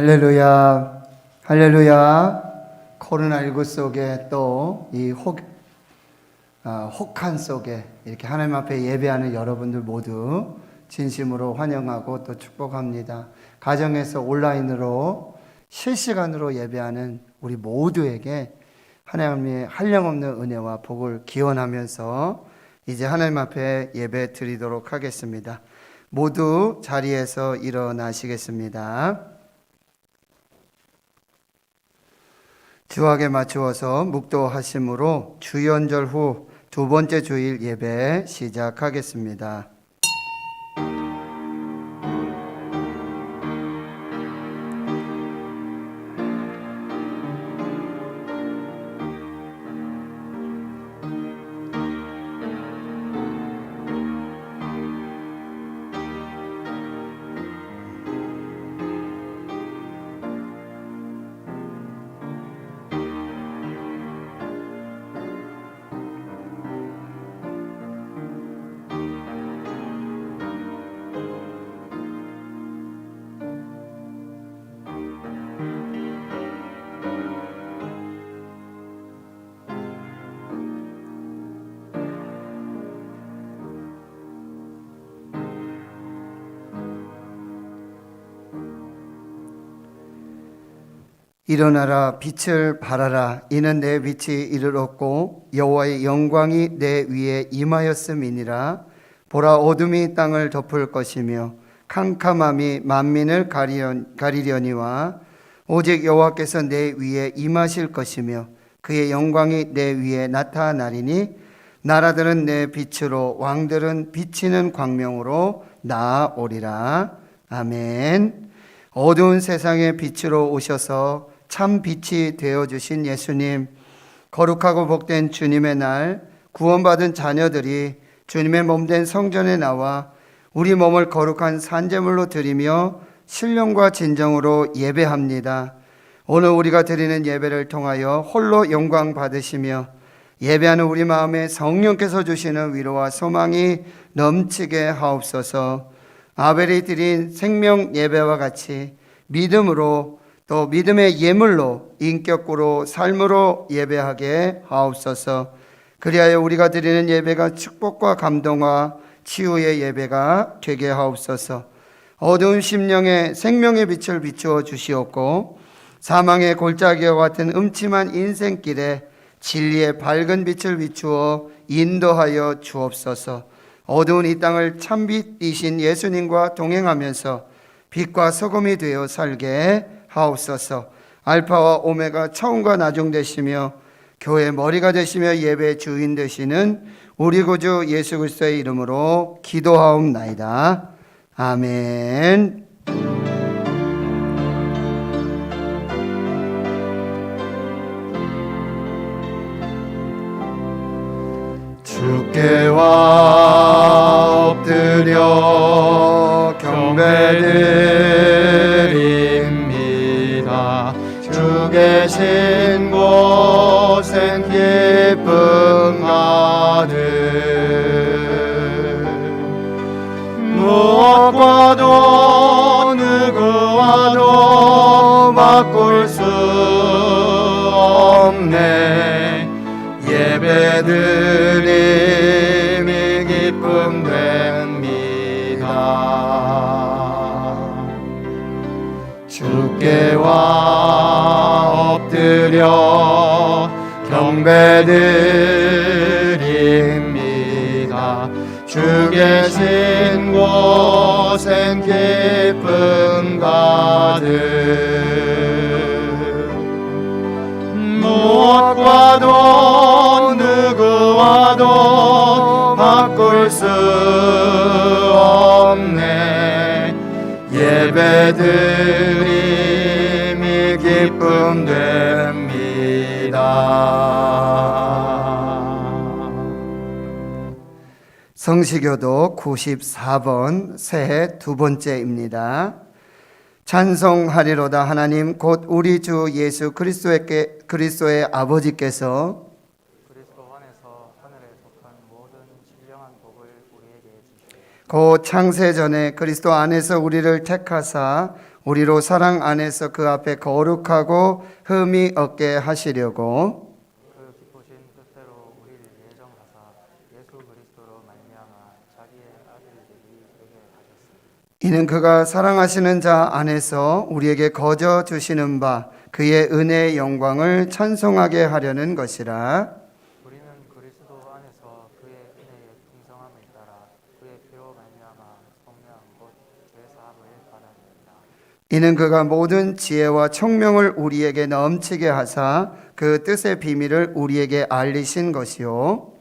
할렐루야, 할렐루야. 코로나19 속에 또 이 혹한 속에 이렇게 하나님 앞에 예배하는 여러분들 모두 진심으로 환영하고 또 축복합니다. 가정에서 온라인으로 실시간으로 예배하는 우리 모두에게 하나님의 한량없는 은혜와 복을 기원하면서 이제 하나님 앞에 예배 드리도록 하겠습니다. 모두 자리에서 일어나시겠습니다. 주악에 맞추어서 묵도하심으로 주연절 후 두 번째 주일 예배 시작하겠습니다. 일어나라 빛을 발하라. 이는 내 빛이 이르렀고 여호와의 영광이 내 위에 임하였음이니라. 보라, 어둠이 땅을 덮을 것이며 캄캄함이 만민을 가리려니와 오직 여호와께서 내 위에 임하실 것이며 그의 영광이 내 위에 나타나리니 나라들은 내 빛으로 왕들은 비치는 광명으로 나아오리라. 아멘. 어두운 세상의 빛으로 오셔서 참 빛이 되어주신 예수님, 거룩하고 복된 주님의 날, 구원받은 자녀들이 주님의 몸된 성전에 나와 우리 몸을 거룩한 산제물로 드리며 신령과 진정으로 예배합니다. 오늘 우리가 드리는 예배를 통하여 홀로 영광 받으시며 예배하는 우리 마음에 성령께서 주시는 위로와 소망이 넘치게 하옵소서. 아벨이 드린 생명 예배와 같이 믿음으로 또 믿음의 예물로 인격으로 삶으로 예배하게 하옵소서. 그리하여 우리가 드리는 예배가 축복과 감동과 치유의 예배가 되게 하옵소서. 어두운 심령에 생명의 빛을 비추어 주시옵고 사망의 골짜기와 같은 음침한 인생길에 진리의 밝은 빛을 비추어 인도하여 주옵소서. 어두운 이 땅을 참빛이신 예수님과 동행하면서 빛과 소금이 되어 살게 하옵소서. 알파와 오메가 처음과 나중 되시며 교회의 머리가 되시며 예배의 주인 되시는 우리 구주 예수 그리스도의 이름으로 기도하옵나이다. 아멘. 주께와 엎드려 경배드립니다. 주 계신 곳엔 기쁨 가득. 무엇과도 누구와도 바꿀 수 없네. 예배드림이 기쁨 됩니다. 주께와 엎드려 경배드립니다. 주 계신 곳엔 기쁨 가득. 무엇과도 누구와도 바꿀 수 없네. 예배드림이 기쁨 됩니다. 성시교도 94번 새해 두 번째입니다. 찬송하리로다. 하나님 곧 우리 주 예수 그리스도의 아버지께서 그리스도 안에서 하늘에 속한 모든 신령한 복을 우리에게 주시고 곧 창세 전에 그리스도 안에서 우리를 택하사 우리로 사랑 안에서 그 앞에 거룩하고 흠이 없게 하시려고 그 기쁘신 뜻대로 우리를 예정하사 예수 그리스도로 말미암아 자기의 아들들이 되게 하셨습니다. 이는 그가 사랑하시는 자 안에서 우리에게 거저 주시는 바 그의 은혜의 영광을 찬송하게 하려는 것이라. 우리는 그리스도 안에서 그의 은혜의 풍성함을 따라 그의 피로 말미암아 성령 곧 죄 사함을 받았느니라. 이는 그가 모든 지혜와 총명을 우리에게 넘치게 하사 그 뜻의 비밀을 우리에게 알리신 것이요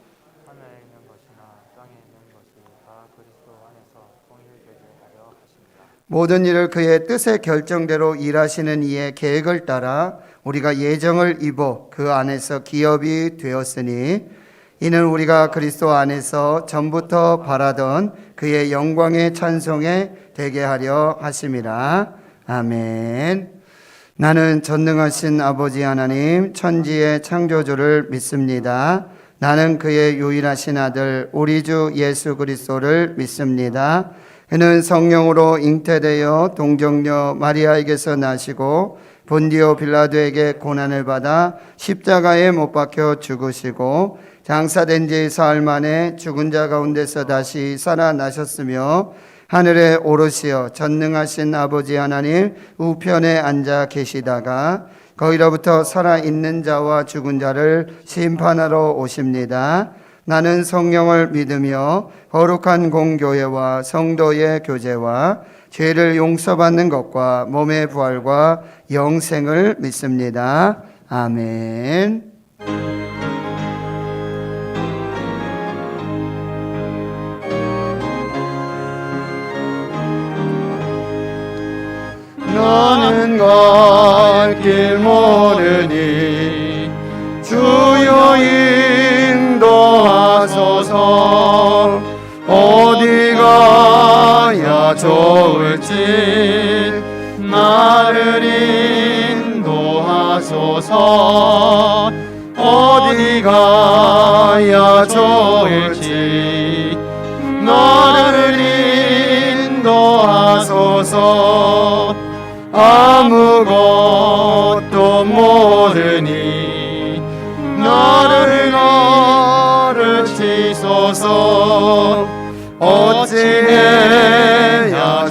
하늘에 있는 것이나 땅에 있는 것이 다 그리스도 안에서 통일되게 하려 하십니다. 모든 일을 그의 뜻의 결정대로 일하시는 이의 계획을 따라 우리가 예정을 입어 그 안에서 기업이 되었으니 이는 우리가 그리스도 안에서 전부터 바라던 그의 영광의 찬송에 되게 하려 하심이라. 아멘. 나는 전능하신 아버지 하나님 천지의 창조주를 믿습니다. 나는 그의 유일하신 아들 우리 주 예수 그리스도를 믿습니다. 그는 성령으로 잉태되어 동정녀 마리아에게서 나시고 본디오 빌라도에게 고난을 받아 십자가에 못 박혀 죽으시고 장사된 지 사흘 만에 죽은 자 가운데서 다시 살아나셨으며 하늘에 오르시어 전능하신 아버지 하나님 우편에 앉아 계시다가 거기로부터 살아있는 자와 죽은 자를 심판하러 오십니다. 나는 성령을 믿으며 거룩한 공교회와 성도의 교제와 죄를 용서받는 것과 몸의 부활과 영생을 믿습니다. 아멘. 나는 갈 길 모르니 주여 인도하소서. 어디 가야 좋을지 나를 인도하소서. 어디 가야 좋을지 나를 인도하소서. 아무것도 모르니 나를 가르치소서. 어찌해야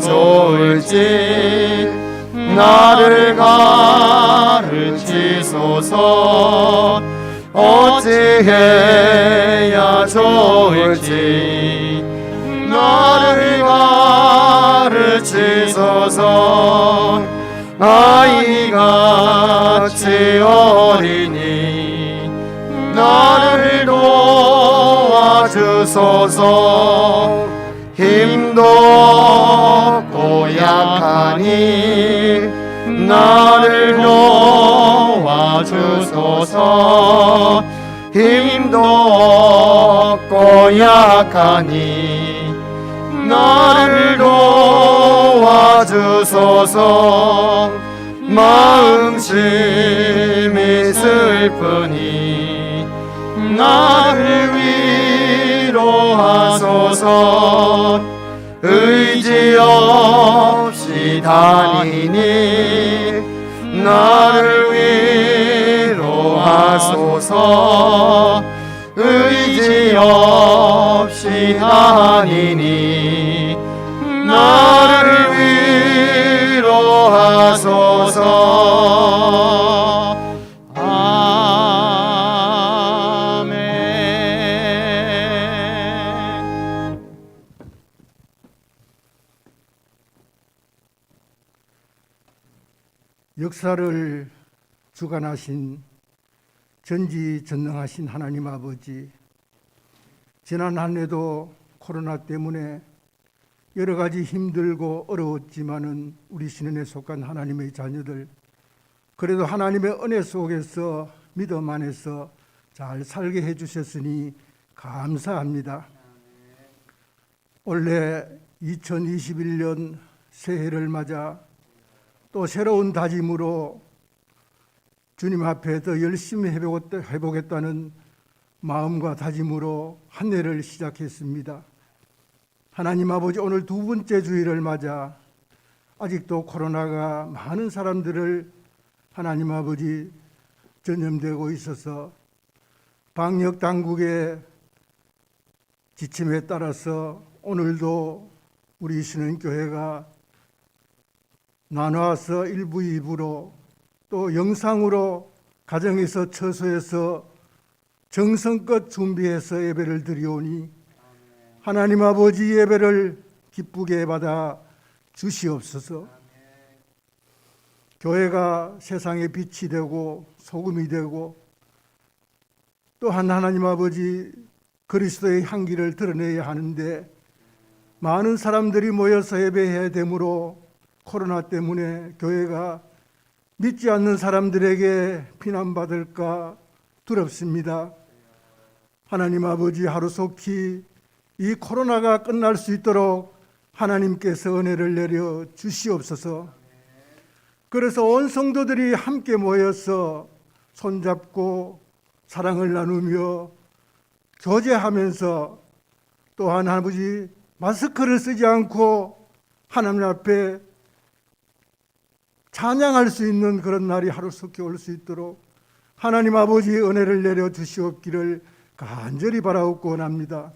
좋을지 나를 가르치소서. 어찌해야 좋을지 나를 가르치소서. 아이같이 어리니 나를 도와주소서. 힘도 없고 약하니 나를 도와주소서. 힘도 없고 약하니 나를 도와주소서. 마음심이 슬프니 나를 위로하소서. 의지 없이 다니니 나를 위로하소서. 의지 없이 다니니 나를 위로하소서. 아멘. 역사를 주관하신 전지전능하신 하나님 아버지, 지난 한 해도 코로나 때문에 여러 가지 힘들고 어려웠지만은 우리 신은에 속한 하나님의 자녀들, 그래도 하나님의 은혜 속에서 믿음 안에서 잘 살게 해주셨으니 감사합니다. 올해 2021년 새해를 맞아 또 새로운 다짐으로 주님 앞에 더 열심히 해보겠다는 마음과 다짐으로 한 해를 시작했습니다. 하나님 아버지, 오늘 두 번째 주일을 맞아 아직도 코로나가 많은 사람들을 하나님 아버지 전염되고 있어서 방역 당국의 지침에 따라서 오늘도 우리 신흥교회가 나눠서 1부, 2부로 또 영상으로 가정에서 처소에서 정성껏 준비해서 예배를 드리오니 하나님 아버지 예배를 기쁘게 받아 주시옵소서. 교회가 세상의 빛이 되고 소금이 되고 또한 하나님 아버지 그리스도의 향기를 드러내야 하는데 많은 사람들이 모여서 예배해야 되므로 코로나 때문에 교회가 믿지 않는 사람들에게 비난받을까 두렵습니다. 하나님 아버지 하루속히 이 코로나가 끝날 수 있도록 하나님께서 은혜를 내려 주시옵소서. 그래서 온 성도들이 함께 모여서 손잡고 사랑을 나누며 교제하면서 또한 아버지 마스크를 쓰지 않고 하나님 앞에 찬양할 수 있는 그런 날이 하루속히 올 수 있도록 하나님 아버지 은혜를 내려 주시옵기를 간절히 바라옵고 원합니다.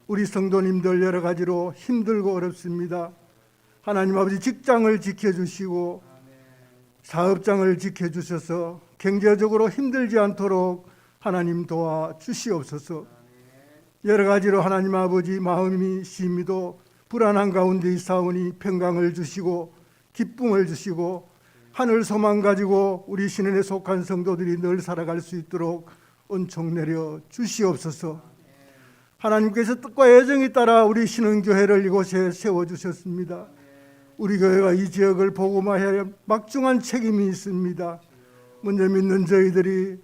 우리 성도님들 여러 가지로 힘들고 어렵습니다. 하나님 아버지 직장을 지켜주시고 사업장을 지켜주셔서 경제적으로 힘들지 않도록 하나님 도와주시옵소서. 여러 가지로 하나님 아버지 마음이 심히도 불안한 가운데 있사오니 평강을 주시고 기쁨을 주시고 하늘 소망 가지고 우리 신은에 속한 성도들이 늘 살아갈 수 있도록 은총 내려 주시옵소서. 하나님께서 뜻과 애정에 따라 우리 신흥교회를 이곳에 세워주셨습니다. 우리 교회가 이 지역을 복음화해야 할 막중한 책임이 있습니다. 먼저 믿는 저희들이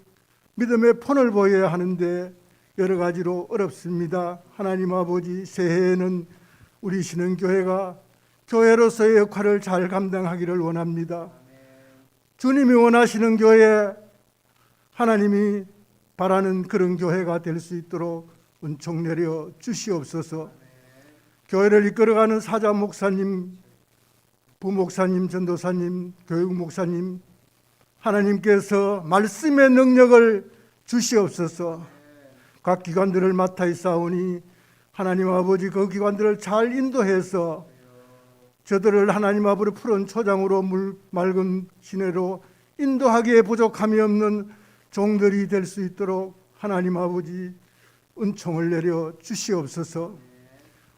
믿음의 폰을 보여야 하는데 여러 가지로 어렵습니다. 하나님 아버지 새해에는 우리 신흥교회가 교회로서의 역할을 잘 감당하기를 원합니다. 주님이 원하시는 교회, 하나님이 바라는 그런 교회가 될 수 있도록 은총 내려 주시옵소서. 교회를 이끌어가는 사자 목사님, 부목사님, 전도사님, 교육 목사님, 하나님께서 말씀의 능력을 주시옵소서. 각 기관들을 맡아 있사오니 하나님 아버지 그 기관들을 잘 인도해서 저들을 하나님 앞으로 푸른 초장으로 맑은 시내로 인도하기에 부족함이 없는 종들이 될 수 있도록 하나님 아버지 은총을 내려 주시옵소서.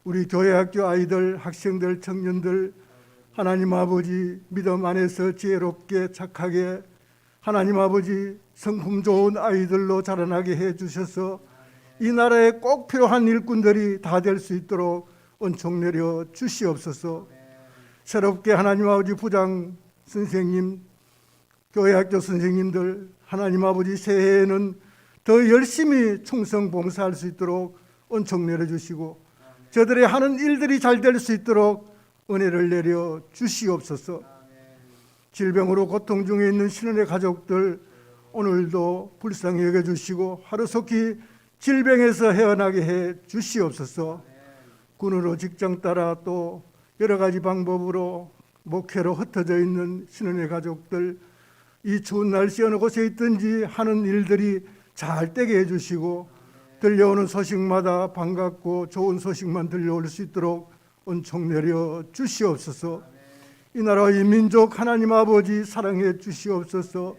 우리 교회 학교 아이들, 학생들, 청년들 하나님 아버지 믿음 안에서 지혜롭게 착하게 하나님 아버지 성품 좋은 아이들로 자라나게 해 주셔서 이 나라에 꼭 필요한 일꾼들이 다 될 수 있도록 은총 내려 주시옵소서. 새롭게 하나님 아버지 부장 선생님, 교회 학교 선생님들 하나님 아버지 새해에는 더 열심히 충성 봉사할 수 있도록 은총 내려 주시고 저들의 하는 일들이 잘 될 수 있도록 은혜를 내려 주시옵소서. 질병으로 고통 중에 있는 신은의 가족들 오늘도 불쌍히 여겨주시고 하루속히 질병에서 헤어나게 해 주시옵소서. 군으로 직장 따라 또 여러 가지 방법으로 목회로 흩어져 있는 신은의 가족들 이 추운 날씨 어느 곳에 있든지 하는 일들이 잘 되게 해주시고 들려오는 소식마다 반갑고 좋은 소식만 들려올 수 있도록 은총 내려 주시옵소서. 이 나라 이 민족 하나님 아버지 사랑해 주시옵소서.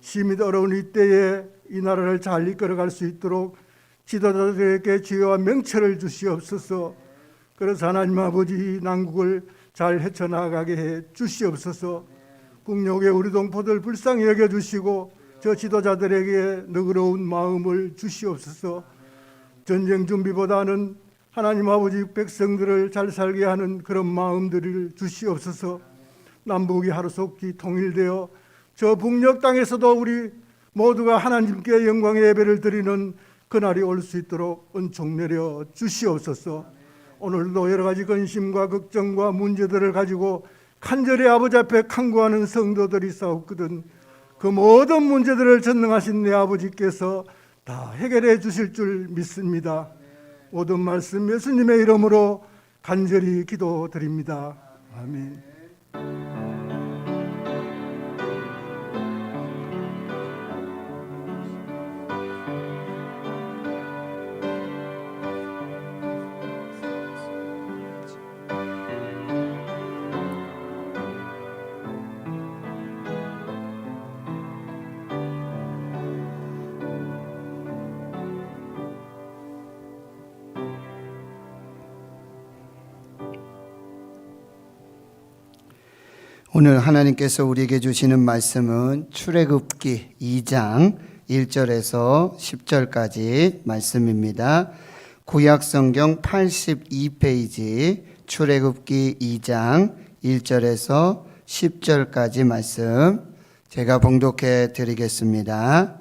심히 어려운 이때에 이 나라를 잘 이끌어갈 수 있도록 지도자들에게 지혜와 명철을 주시옵소서. 그래서 하나님 아버지 난국을 잘 헤쳐나가게 해 주시옵소서. 국력의 우리 동포들 불쌍히 여겨주시고 저 지도자들에게 너그러운 마음을 주시옵소서. 전쟁 준비보다는 하나님 아버지 백성들을 잘 살게 하는 그런 마음들을 주시옵소서. 남북이 하루속히 통일되어 저 북녘 땅에서도 우리 모두가 하나님께 영광의 예배를 드리는 그날이 올 수 있도록 은총 내려 주시옵소서. 오늘도 여러 가지 근심과 걱정과 문제들을 가지고 간절히 아버지 앞에 간구하는 성도들이 있사옵거든. 그 모든 문제들을 전능하신 내 아버지께서 다 해결해 주실 줄 믿습니다. 모든 말씀 예수님의 이름으로 간절히 기도드립니다. 아멘. 오늘 하나님께서 우리에게 주시는 말씀은 출애굽기 2장 1절에서 10절까지 말씀입니다. 구약성경 82페이지 출애굽기 2장 1절에서 10절까지 말씀 제가 봉독해 드리겠습니다.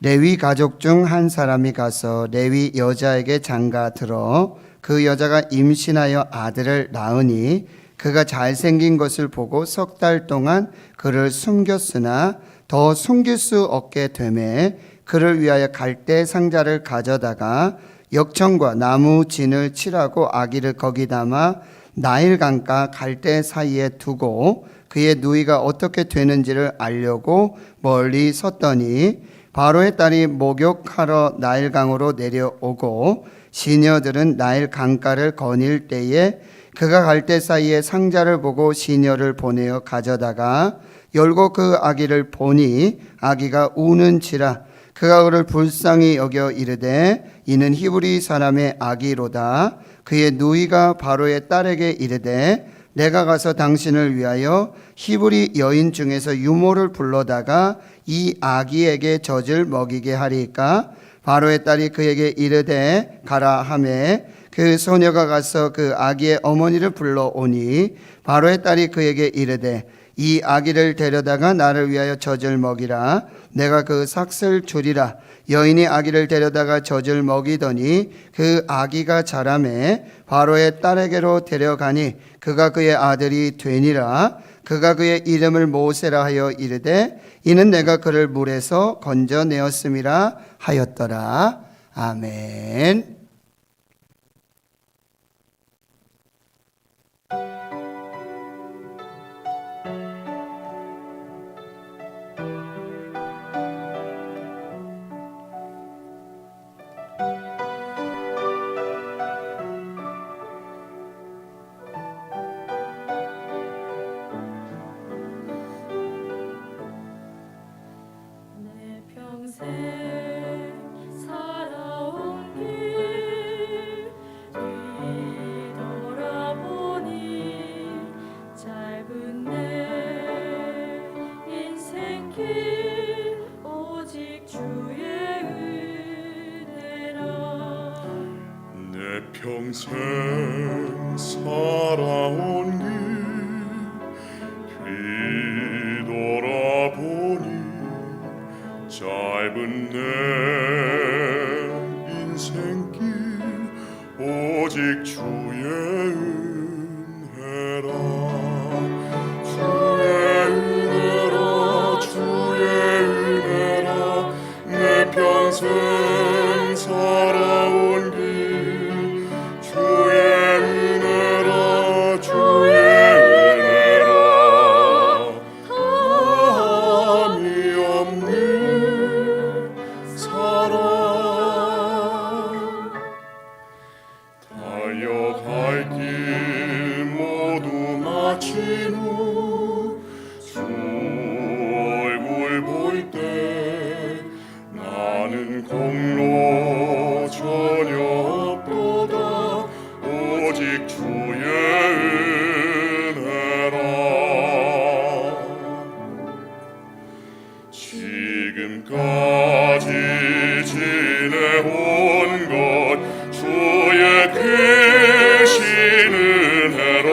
레위 가족 중 한 사람이 가서 레위 여자에게 장가 들어 그 여자가 임신하여 아들을 낳으니 그가 잘생긴 것을 보고 석 달 동안 그를 숨겼으나 더 숨길 수 없게 되매 그를 위하여 갈대 상자를 가져다가 역청과 나무 진을 칠하고 아기를 거기 담아 나일 강가 갈대 사이에 두고 그의 누이가 어떻게 되는지를 알려고 멀리 섰더니 바로의 딸이 목욕하러 나일 강으로 내려오고 시녀들은 나일 강가를 거닐 때에 그가 갈대 사이에 상자를 보고 시녀를 보내어 가져다가 열고 그 아기를 보니 아기가 우는지라 그가 그를 불쌍히 여겨 이르되 이는 히브리 사람의 아기로다. 그의 누이가 바로의 딸에게 이르되 내가 가서 당신을 위하여 히브리 여인 중에서 유모를 불러다가 이 아기에게 젖을 먹이게 하리까. 바로의 딸이 그에게 이르되 가라 하매 그 소녀가 가서 그 아기의 어머니를 불러오니 바로의 딸이 그에게 이르되 이 아기를 데려다가 나를 위하여 젖을 먹이라. 내가 그 삭슬 주리라. 여인이 아기를 데려다가 젖을 먹이더니 그 아기가 자라매 바로의 딸에게로 데려가니 그가 그의 아들이 되니라. 그가 그의 이름을 모세라 하여 이르되 이는 내가 그를 물에서 건져내었음이라 하였더라. 아멘. 평생 살아온 길 뒤돌아보니 짧은 내 인생길 오직 주의 은혜라. 주의 은혜라 주의 은혜라 내 평생 살아온 길 주의 은혜라 주의 은혜라 다함이 없는 사랑 달려갈 길 모두 마친 후 주 얼굴 볼 때 나는 공로 전혀 없도다 오직 주의 은혜라. 지금까지 지내온 것 주의 크신 은혜라.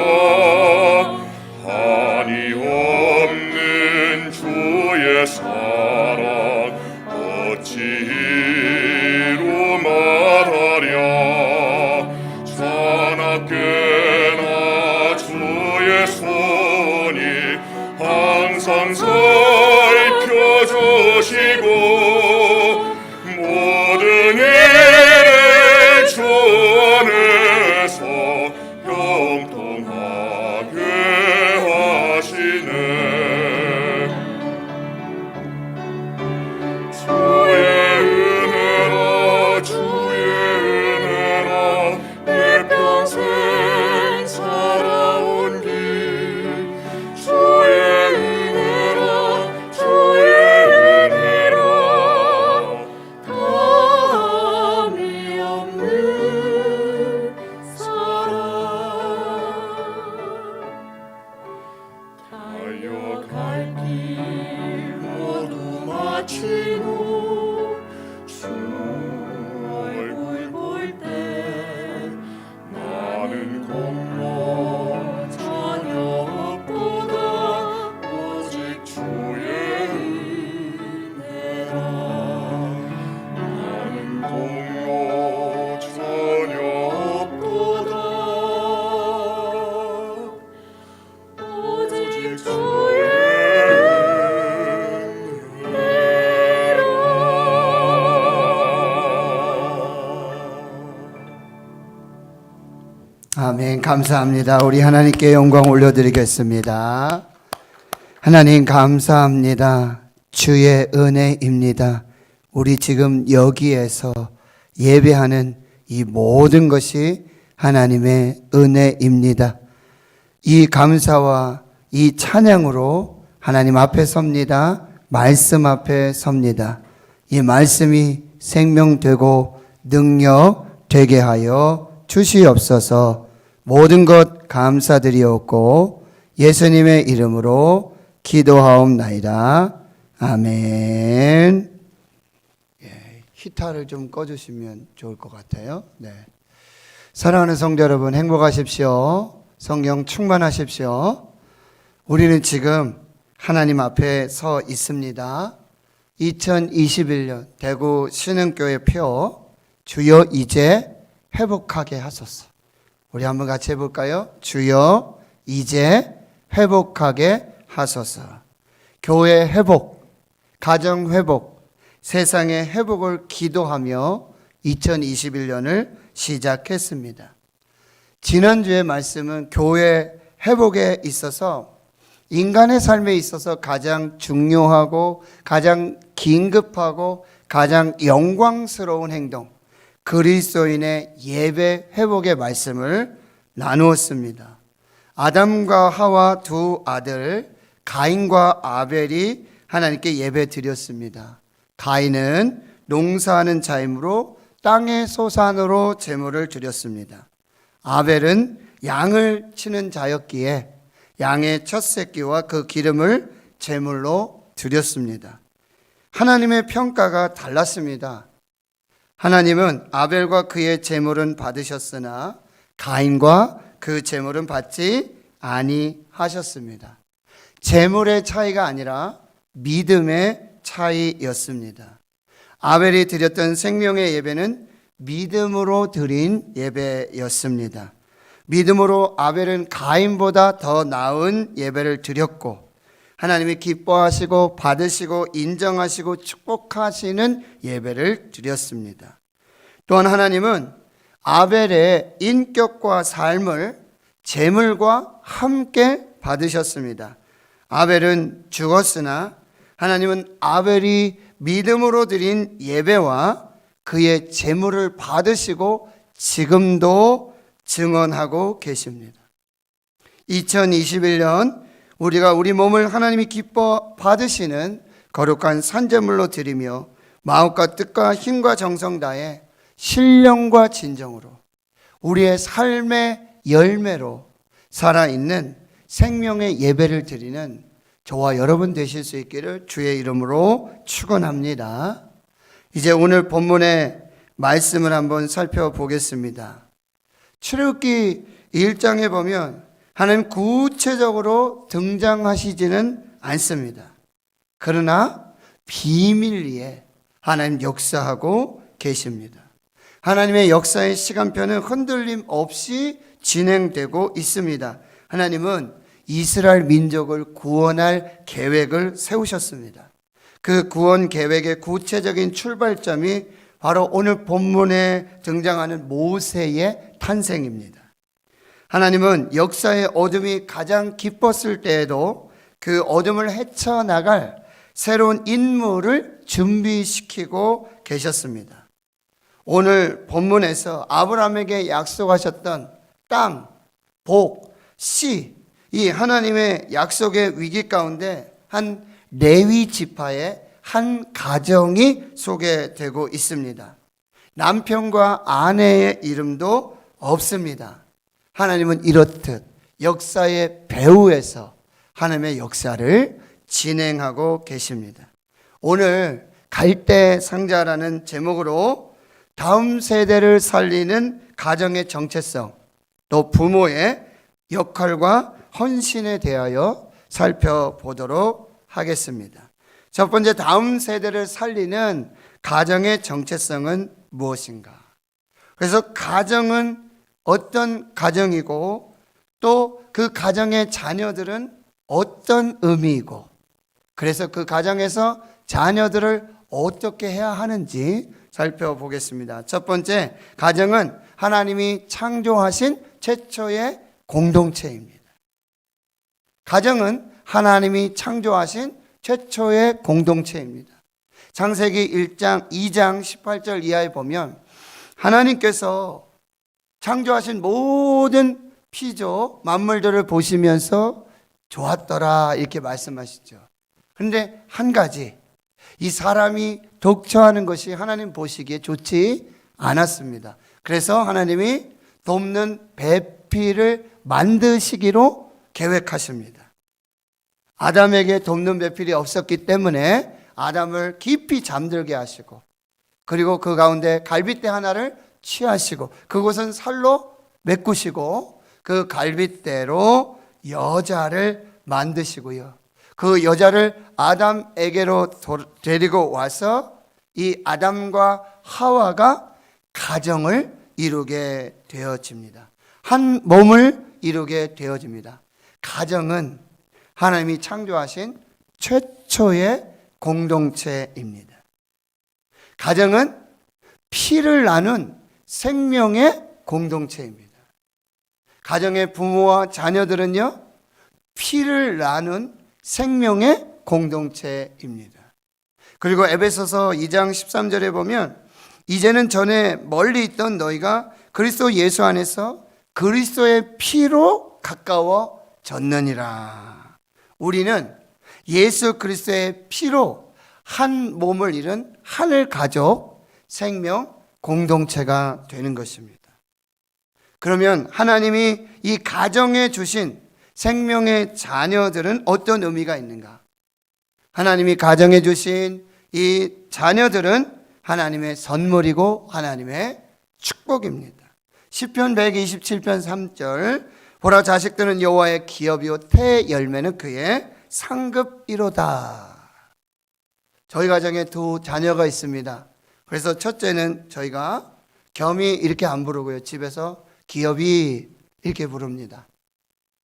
한이 없는 주의 사랑 어찌 이루 말하랴. 자나깨나 주의 손이 항상 살펴주시고 모든 일 아멘. 감사합니다. 우리 하나님께 영광 올려드리겠습니다. 하나님 감사합니다. 주의 은혜입니다. 우리 지금 여기에서 예배하는 이 모든 것이 하나님의 은혜입니다. 이 감사와 이 찬양으로 하나님 앞에 섭니다. 말씀 앞에 섭니다. 이 말씀이 생명되고 능력 되게 하여 주시옵소서. 모든 것 감사드리옵고 예수님의 이름으로 기도하옵나이다. 아멘. 히타를 좀 꺼주시면 좋을 것 같아요. 네. 사랑하는 성도 여러분, 행복하십시오. 성령 충만하십시오. 우리는 지금 하나님 앞에 서 있습니다. 2021년 대구 신흥교회 표 주여 이제 회복하게 하소서. 우리 한번 같이 해볼까요? 주여 이제 회복하게 하소서. 교회 회복, 가정 회복, 세상의 회복을 기도하며 2021년을 시작했습니다. 지난주의 말씀은 교회 회복에 있어서 인간의 삶에 있어서 가장 중요하고 가장 긴급하고 가장 영광스러운 행동, 그리스도인의 예배 회복의 말씀을 나누었습니다. 아담과 하와 두 아들 가인과 아벨이 하나님께 예배 드렸습니다. 가인은 농사하는 자이므로 땅의 소산으로 제물을 드렸습니다. 아벨은 양을 치는 자였기에 양의 첫 새끼와 그 기름을 제물로 드렸습니다. 하나님의 평가가 달랐습니다. 하나님은 아벨과 그의 제물은 받으셨으나 가인과 그 제물은 받지 아니하셨습니다. 제물의 차이가 아니라 믿음의 차이였습니다. 아벨이 드렸던 생명의 예배는 믿음으로 드린 예배였습니다. 믿음으로 아벨은 가인보다 더 나은 예배를 드렸고 하나님이 기뻐하시고 받으시고 인정하시고 축복하시는 예배를 드렸습니다. 또한 하나님은 아벨의 인격과 삶을 제물과 함께 받으셨습니다. 아벨은 죽었으나 하나님은 아벨이 믿음으로 드린 예배와 그의 제물을 받으시고 지금도 증언하고 계십니다. 2021년 우리가 우리 몸을 하나님이 기뻐 받으시는 거룩한 산제물로 드리며 마음과 뜻과 힘과 정성 다해 신령과 진정으로 우리의 삶의 열매로 살아있는 생명의 예배를 드리는 저와 여러분 되실 수 있기를 주의 이름으로 축원합니다. 이제 오늘 본문의 말씀을 한번 살펴보겠습니다. 출애굽기 1장에 보면 하나님 구체적으로 등장하시지는 않습니다. 그러나 비밀리에 하나님 역사하고 계십니다. 하나님의 역사의 시간표는 흔들림 없이 진행되고 있습니다. 하나님은 이스라엘 민족을 구원할 계획을 세우셨습니다. 그 구원 계획의 구체적인 출발점이 바로 오늘 본문에 등장하는 모세의 탄생입니다. 하나님은 역사의 어둠이 가장 깊었을 때에도 그 어둠을 헤쳐나갈 새로운 인물을 준비시키고 계셨습니다. 오늘 본문에서 아브라함에게 약속하셨던 땅, 복, 씨, 이 하나님의 약속의 위기 가운데 한 레위 지파의 한 가정이 소개되고 있습니다. 남편과 아내의 이름도 없습니다. 하나님은 이렇듯 역사의 배후에서 하나님의 역사를 진행하고 계십니다. 오늘 갈대 상자라는 제목으로 다음 세대를 살리는 가정의 정체성, 또 부모의 역할과 헌신에 대하여 살펴보도록 하겠습니다. 첫 번째, 다음 세대를 살리는 가정의 정체성은 무엇인가? 그래서 가정은 어떤 가정이고 또 그 가정의 자녀들은 어떤 의미이고 그래서 그 가정에서 자녀들을 어떻게 해야 하는지 살펴보겠습니다. 첫 번째, 가정은 하나님이 창조하신 최초의 공동체입니다. 가정은 하나님이 창조하신 최초의 공동체입니다. 창세기 1장 2장 18절 이하에 보면 하나님께서 창조하신 모든 피조 만물들을 보시면서 좋았더라 이렇게 말씀하시죠. 그런데 한 가지, 이 사람이 독처하는 것이 하나님 보시기에 좋지 않았습니다. 그래서 하나님이 돕는 배필을 만드시기로 계획하십니다. 아담에게 돕는 배필이 없었기 때문에 아담을 깊이 잠들게 하시고, 그리고 그 가운데 갈빗대 하나를 취하시고 그곳은 살로 메꾸시고 그 갈빗대로 여자를 만드시고요, 그 여자를 아담에게로 데리고 와서 이 아담과 하와가 가정을 이루게 되어집니다. 한 몸을 이루게 되어집니다. 가정은 하나님이 창조하신 최초의 공동체입니다. 가정은 피를 나눈 생명의 공동체입니다. 가정의 부모와 자녀들은요, 피를 나눈 생명의 공동체입니다. 그리고 에베소서 2장 13절에 보면 이제는 전에 멀리 있던 너희가 그리스도 예수 안에서 그리스도의 피로 가까워졌느니라. 우리는 예수 그리스도의 피로 한 몸을 이룬 하늘 가족 생명 공동체가 되는 것입니다. 그러면 하나님이 이 가정에 주신 생명의 자녀들은 어떤 의미가 있는가? 하나님이 가정에 주신 이 자녀들은 하나님의 선물이고 하나님의 축복입니다. 시편 127편 3절, 보라 자식들은 여호와의 기업이요 태 열매는 그의 상급이로다. 저희 가정에 두 자녀가 있습니다. 그래서 첫째는 저희가 겸이 이렇게 안 부르고요, 집에서 기업이 이렇게 부릅니다.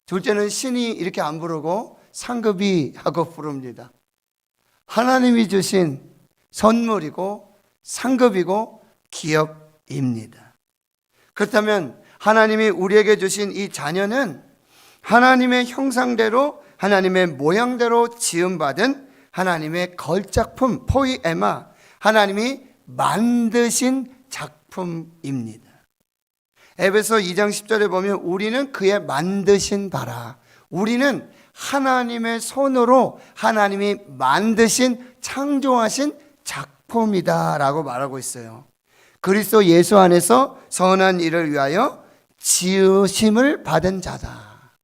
둘째는 신이 이렇게 안 부르고 상급이 하고 부릅니다. 하나님이 주신 선물이고 상급이고 기업입니다. 그렇다면 하나님이 우리에게 주신 이 자녀는 하나님의 형상대로 하나님의 모양대로 지음받은 하나님의 걸작품, 포이에마, 하나님이 만드신 작품입니다. 에베소 2장 10절에 보면 우리는 그의 만드신 바라, 우리는 하나님의 손으로 하나님이 만드신 창조하신 작품이다 라고 말하고 있어요. 그리스도 예수 안에서 선한 일을 위하여 지으심을 받은 자다.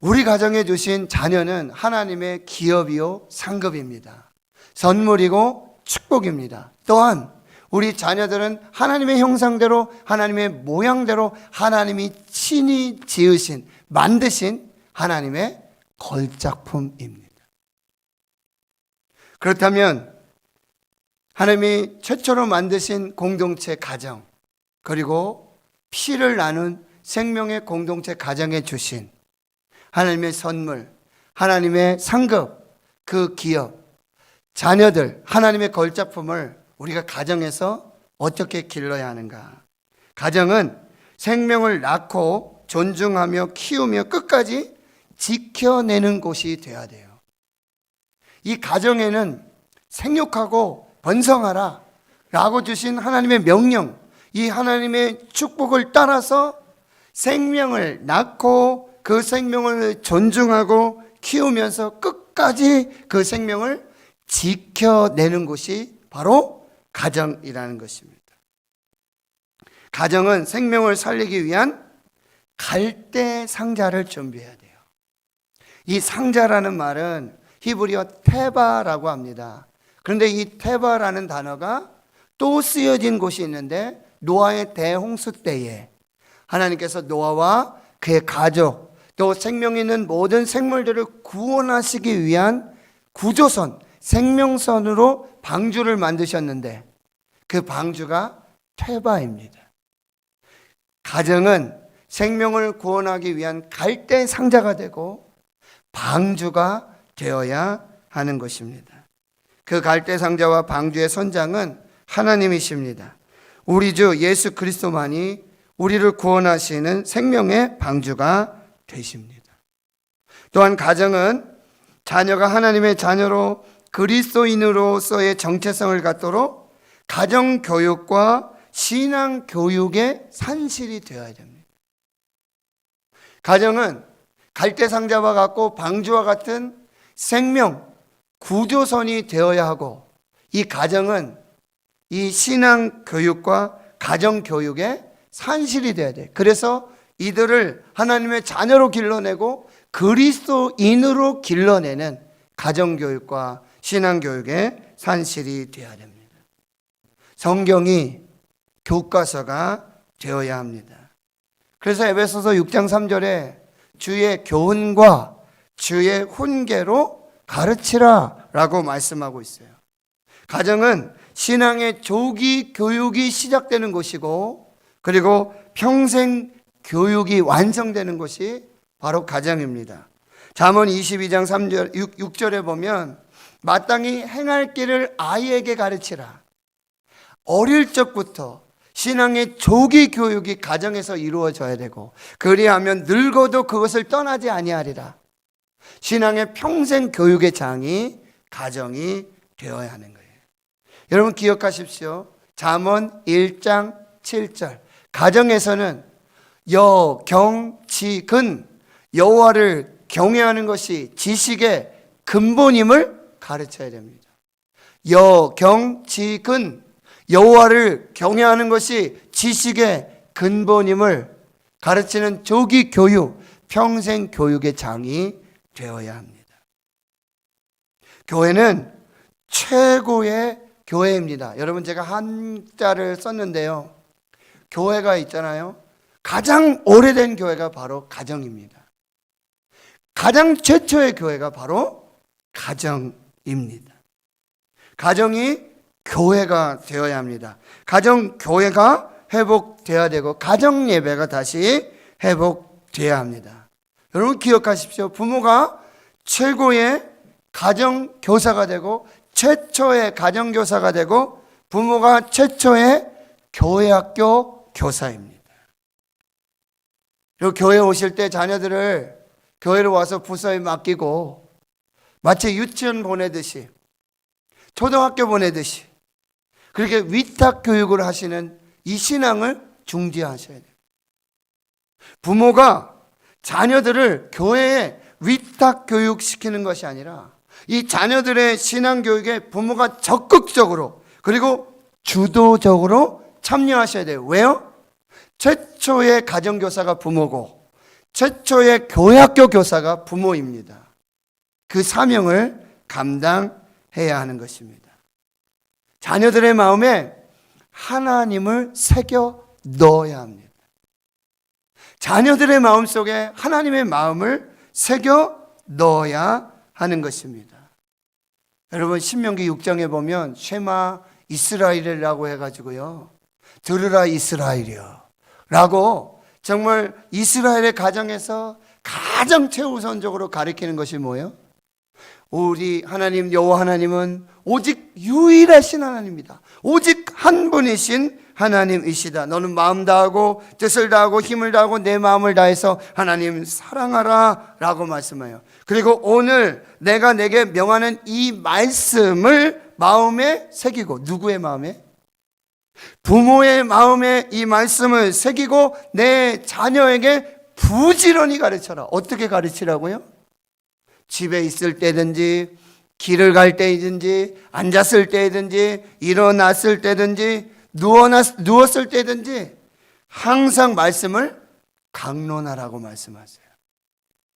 우리 가정에 주신 자녀는 하나님의 기업이요 상급입니다. 선물이고 축복입니다. 또한 우리 자녀들은 하나님의 형상대로 하나님의 모양대로 하나님이 친히 지으신 만드신 하나님의 걸작품입니다. 그렇다면 하나님이 최초로 만드신 공동체 가정, 그리고 피를 나눈 생명의 공동체 가정에 주신 하나님의 선물, 하나님의 상급, 그 기업, 자녀들, 하나님의 걸작품을 우리가 가정에서 어떻게 길러야 하는가? 가정은 생명을 낳고 존중하며 키우며 끝까지 지켜내는 곳이 되어야 돼요. 이 가정에는 생육하고 번성하라 라고 주신 하나님의 명령, 이 하나님의 축복을 따라서 생명을 낳고 그 생명을 존중하고 키우면서 끝까지 그 생명을 지켜내는 곳이 바로 가정이라는 것입니다. 가정은 생명을 살리기 위한 갈대 상자를 준비해야 돼요. 이 상자라는 말은 히브리어 테바라고 합니다. 그런데 이 테바라는 단어가 또 쓰여진 곳이 있는데, 노아의 대홍수 때에 하나님께서 노아와 그의 가족, 또 생명 있는 모든 생물들을 구원하시기 위한 구조선, 생명선으로 방주를 만드셨는데 그 방주가 테바입니다. 가정은 생명을 구원하기 위한 갈대 상자가 되고 방주가 되어야 하는 것입니다. 그 갈대 상자와 방주의 선장은 하나님이십니다. 우리 주 예수 그리스도만이 우리를 구원하시는 생명의 방주가 되십니다. 또한 가정은 자녀가 하나님의 자녀로 그리스도인으로서의 정체성을 갖도록 가정교육과 신앙교육의 산실이 되어야 됩니다. 가정은 갈대상자와 같고 방주와 같은 생명 구조선이 되어야 하고, 이 가정은 이 신앙교육과 가정교육의 산실이 되어야 돼. 그래서 이들을 하나님의 자녀로 길러내고 그리스도인으로 길러내는 가정교육과 신앙교육의 산실이 되어야 됩니다. 성경이 교과서가 되어야 합니다. 그래서 에베소서 6장 3절에 주의 교훈과 주의 훈계로 가르치라 라고 말씀하고 있어요. 가정은 신앙의 조기 교육이 시작되는 곳이고, 그리고 평생 교육이 완성되는 곳이 바로 가정입니다. 잠언 22장 3절, 6절에 보면 마땅히 행할 길을 아이에게 가르치라. 어릴 적부터 신앙의 조기 교육이 가정에서 이루어져야 되고, 그리하면 늙어도 그것을 떠나지 아니하리라. 신앙의 평생 교육의 장이 가정이 되어야 하는 거예요. 여러분 기억하십시오. 잠언 1장 7절. 가정에서는 여경지근, 여호와를 경외하는 것이 지식의 근본임을 가르쳐야 됩니다. 여경지근, 여호와를 경외하는 것이 지식의 근본임을 가르치는 조기 교육, 평생 교육의 장이 되어야 합니다. 교회는 최고의 교회입니다. 여러분 제가 한자를 썼는데요. 교회가 있잖아요. 가장 오래된 교회가 바로 가정입니다. 가장 최초의 교회가 바로 가정입니다. 가정이 교회가 되어야 합니다. 가정 교회가 회복되어야 되고, 가정 예배가 다시 회복되어야 합니다. 여러분 기억하십시오. 부모가 최고의 가정 교사가 되고, 최초의 가정 교사가 되고, 부모가 최초의 교회학교 교사입니다. 그리고 교회 오실 때 자녀들을 교회로 와서 부서에 맡기고, 마치 유치원 보내듯이, 초등학교 보내듯이 그렇게 위탁 교육을 하시는 이 신앙을 중지하셔야 돼요. 부모가 자녀들을 교회에 위탁 교육시키는 것이 아니라 이 자녀들의 신앙 교육에 부모가 적극적으로 그리고 주도적으로 참여하셔야 돼요. 왜요? 최초의 가정교사가 부모고 최초의 교회학교 교사가 부모입니다. 그 사명을 감당해야 하는 것입니다. 자녀들의 마음에 하나님을 새겨 넣어야 합니다. 자녀들의 마음속에 하나님의 마음을 새겨 넣어야 하는 것입니다. 여러분 신명기 6장에 보면 쉐마 이스라엘이라고 해가지고요, 들으라 이스라엘이여 라고 정말 이스라엘의 가정에서 가장 최우선적으로 가리키는 것이 뭐예요? 우리 하나님 여호와 하나님은 오직 유일하신 하나님이다. 오직 한 분이신 하나님이시다. 너는 마음 다하고 뜻을 다하고 힘을 다하고 내 마음을 다해서 하나님 사랑하라 라고 말씀해요. 그리고 오늘 내가 내게 명하는 이 말씀을 마음에 새기고, 누구의 마음에? 부모의 마음에 이 말씀을 새기고 내 자녀에게 부지런히 가르쳐라. 어떻게 가르치라고요? 집에 있을 때든지 길을 갈 때든지 앉았을 때든지 일어났을 때든지 누웠을 때든지 항상 말씀을 강론하라고 말씀하세요.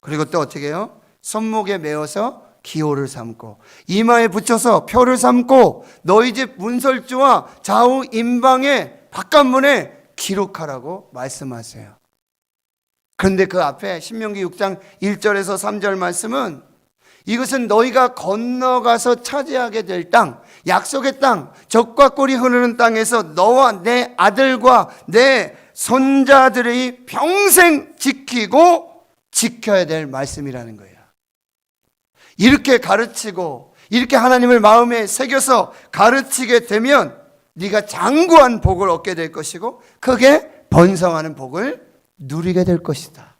그리고 또 어떻게 해요? 손목에 메어서 기호를 삼고 이마에 붙여서 표를 삼고 너희 집 문설주와 좌우 임방의 바깥문에 기록하라고 말씀하세요. 그런데 그 앞에 신명기 6장 1절에서 3절 말씀은 이것은 너희가 건너가서 차지하게 될 땅, 약속의 땅, 젖과 꿀이 흐르는 땅에서 너와 내 아들과 내 손자들이 평생 지키고 지켜야 될 말씀이라는 거예요. 이렇게 가르치고 이렇게 하나님을 마음에 새겨서 가르치게 되면 네가 장구한 복을 얻게 될 것이고 크게 번성하는 복을 누리게 될 것이다.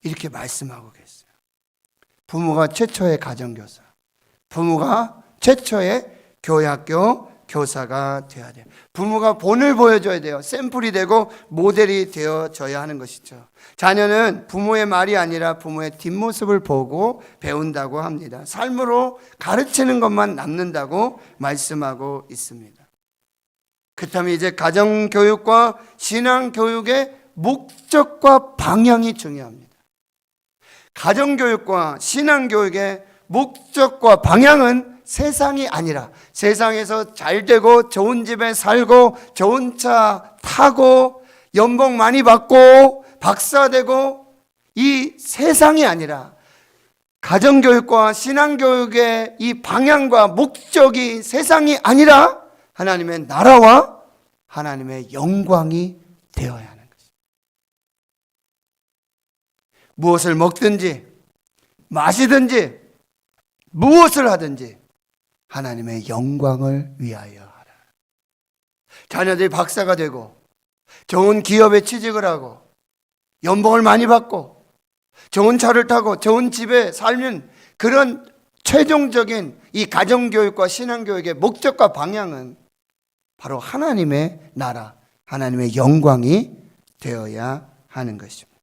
이렇게 말씀하고 계세요. 부모가 최초의 가정교사, 부모가 최초의 교회학교 교사가 되어야 돼요. 부모가 본을 보여줘야 돼요. 샘플이 되고 모델이 되어져야 하는 것이죠. 자녀는 부모의 말이 아니라 부모의 뒷모습을 보고 배운다고 합니다. 삶으로 가르치는 것만 남는다고 말씀하고 있습니다. 그렇다면 이제 가정교육과 신앙교육의 목적과 방향이 중요합니다. 가정교육과 신앙교육의 목적과 방향은 세상이 아니라 세상에서 잘 되고 좋은 집에 살고 좋은 차 타고 연봉 많이 받고 박사 되고 이 세상이 아니라 가정교육과 신앙교육의 이 방향과 목적이 세상이 아니라 하나님의 나라와 하나님의 영광이 되어야 하는 것입니다. 무엇을 먹든지 마시든지 무엇을 하든지 하나님의 영광을 위하여 하라. 자녀들이 박사가 되고 좋은 기업에 취직을 하고 연봉을 많이 받고 좋은 차를 타고 좋은 집에 살면 그런 최종적인 이 가정교육과 신앙교육의 목적과 방향은 바로 하나님의 나라, 하나님의 영광이 되어야 하는 것입니다.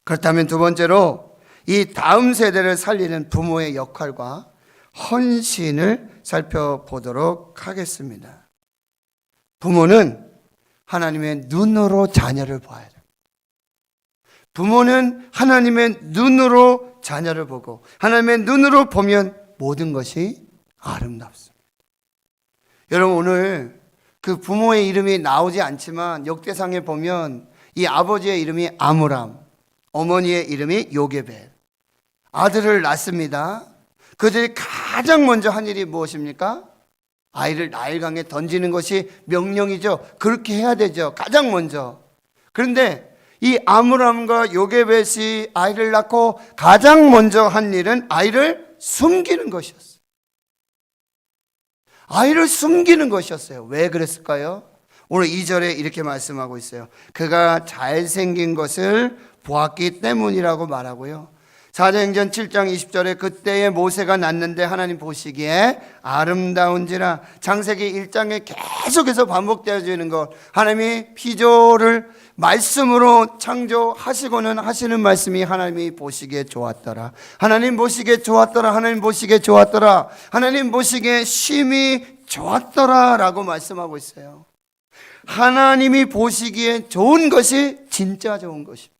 그렇다면 두 번째로 이 다음 세대를 살리는 부모의 역할과 헌신을 살펴보도록 하겠습니다. 부모는 하나님의 눈으로 자녀를 봐야 돼요. 부모는 하나님의 눈으로 자녀를 보고 하나님의 눈으로 보면 모든 것이 아름답습니다. 여러분 오늘 그 부모의 이름이 나오지 않지만 역대상에 보면 이 아버지의 이름이 아므람, 어머니의 이름이 요게벳. 아들을 낳습니다. 그들이 가장 먼저 한 일이 무엇입니까? 아이를 나일강에 던지는 것이 명령이죠. 그렇게 해야 되죠. 가장 먼저. 그런데 이 아므람과 요게벳이 아이를 낳고 가장 먼저 한 일은 아이를 숨기는 것이었어요. 아이를 숨기는 것이었어요. 왜 그랬을까요? 오늘 2절에 이렇게 말씀하고 있어요. 그가 잘생긴 것을 보았기 때문이라고 말하고요. 사도행전 7장 20절에 그때에 모세가 낳는데 하나님 보시기에 아름다운지라. 창세기 1장에 계속해서 반복되어지는 것, 하나님이 피조를 말씀으로 창조하시고는 하시는 말씀이 하나님이 보시기에 좋았더라. 하나님 보시기에 좋았더라. 하나님 보시기에 좋았더라. 하나님 보시기에 심히 좋았더라 라고 말씀하고 있어요. 하나님이 보시기에 좋은 것이 진짜 좋은 것입니다.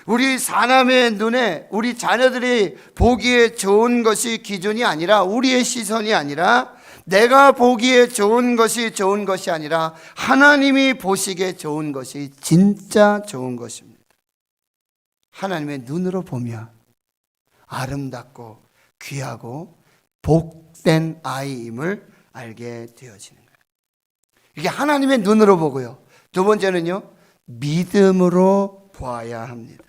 우리 사람의 눈에 우리 자녀들이 보기에 좋은 것이 기준이 아니라, 우리의 시선이 아니라, 내가 보기에 좋은 것이 아니라 하나님이 보시기에 좋은 것이 진짜 좋은 것입니다. 하나님의 눈으로 보면 아름답고 귀하고 복된 아이임을 알게 되어지는 거예요. 이게 하나님의 눈으로 보고요. 두 번째는요, 믿음으로 보아야 합니다.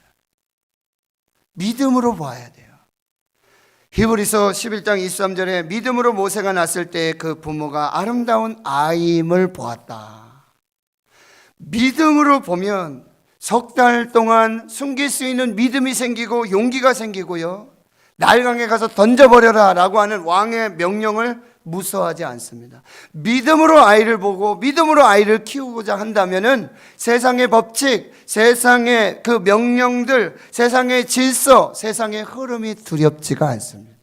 믿음으로 봐야 돼요. 히브리서 11장 23절에 믿음으로 모세가 낳았을 때 그 부모가 아름다운 아이임을 보았다. 믿음으로 보면 석 달 동안 숨길 수 있는 믿음이 생기고 용기가 생기고요. 나일강에 가서 던져버려라 라고 하는 왕의 명령을 무서워하지 않습니다. 믿음으로 아이를 보고 믿음으로 아이를 키우고자 한다면은 세상의 법칙, 세상의 그 명령들, 세상의 질서, 세상의 흐름이 두렵지가 않습니다.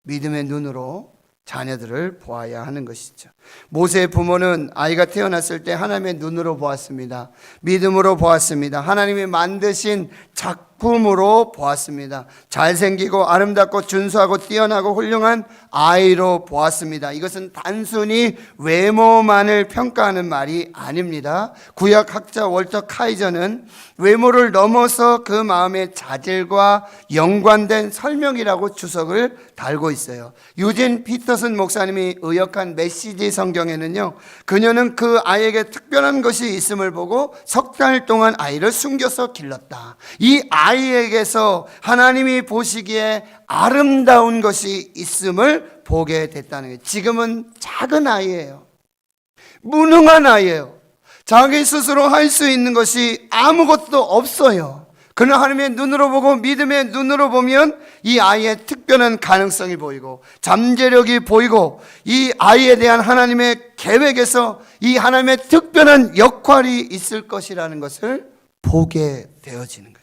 믿음의 눈으로 자녀들을 보아야 하는 것이죠. 모세의 부모는 아이가 태어났을 때 하나님의 눈으로 보았습니다. 믿음으로 보았습니다. 하나님이 만드신 작품으로 보았습니다. 잘생기고 아름답고 준수하고 뛰어나고 훌륭한 아이로 보았습니다. 이것은 단순히 외모만을 평가하는 말이 아닙니다. 구약 학자 월터 카이저는 외모를 넘어서 그 마음의 자질과 연관된 설명이라고 주석을 달고 있어요. 유진 피터슨 목사님이 의역한 메시지 성경에는요, 그녀는 그 아이에게 특별한 것이 있음을 보고 석 달 동안 아이를 숨겨서 길렀다. 이 아이에게서 하나님이 보시기에 아름다운 것이 있음을 보게 됐다는 거예요. 지금은 작은 아이예요. 무능한 아이예요. 자기 스스로 할 수 있는 것이 아무것도 없어요. 그러나 하나님의 눈으로 보고 믿음의 눈으로 보면 이 아이의 특별한 가능성이 보이고 잠재력이 보이고 이 아이에 대한 하나님의 계획에서 이 하나님의 특별한 역할이 있을 것이라는 것을 보게 되어지는 것입니다.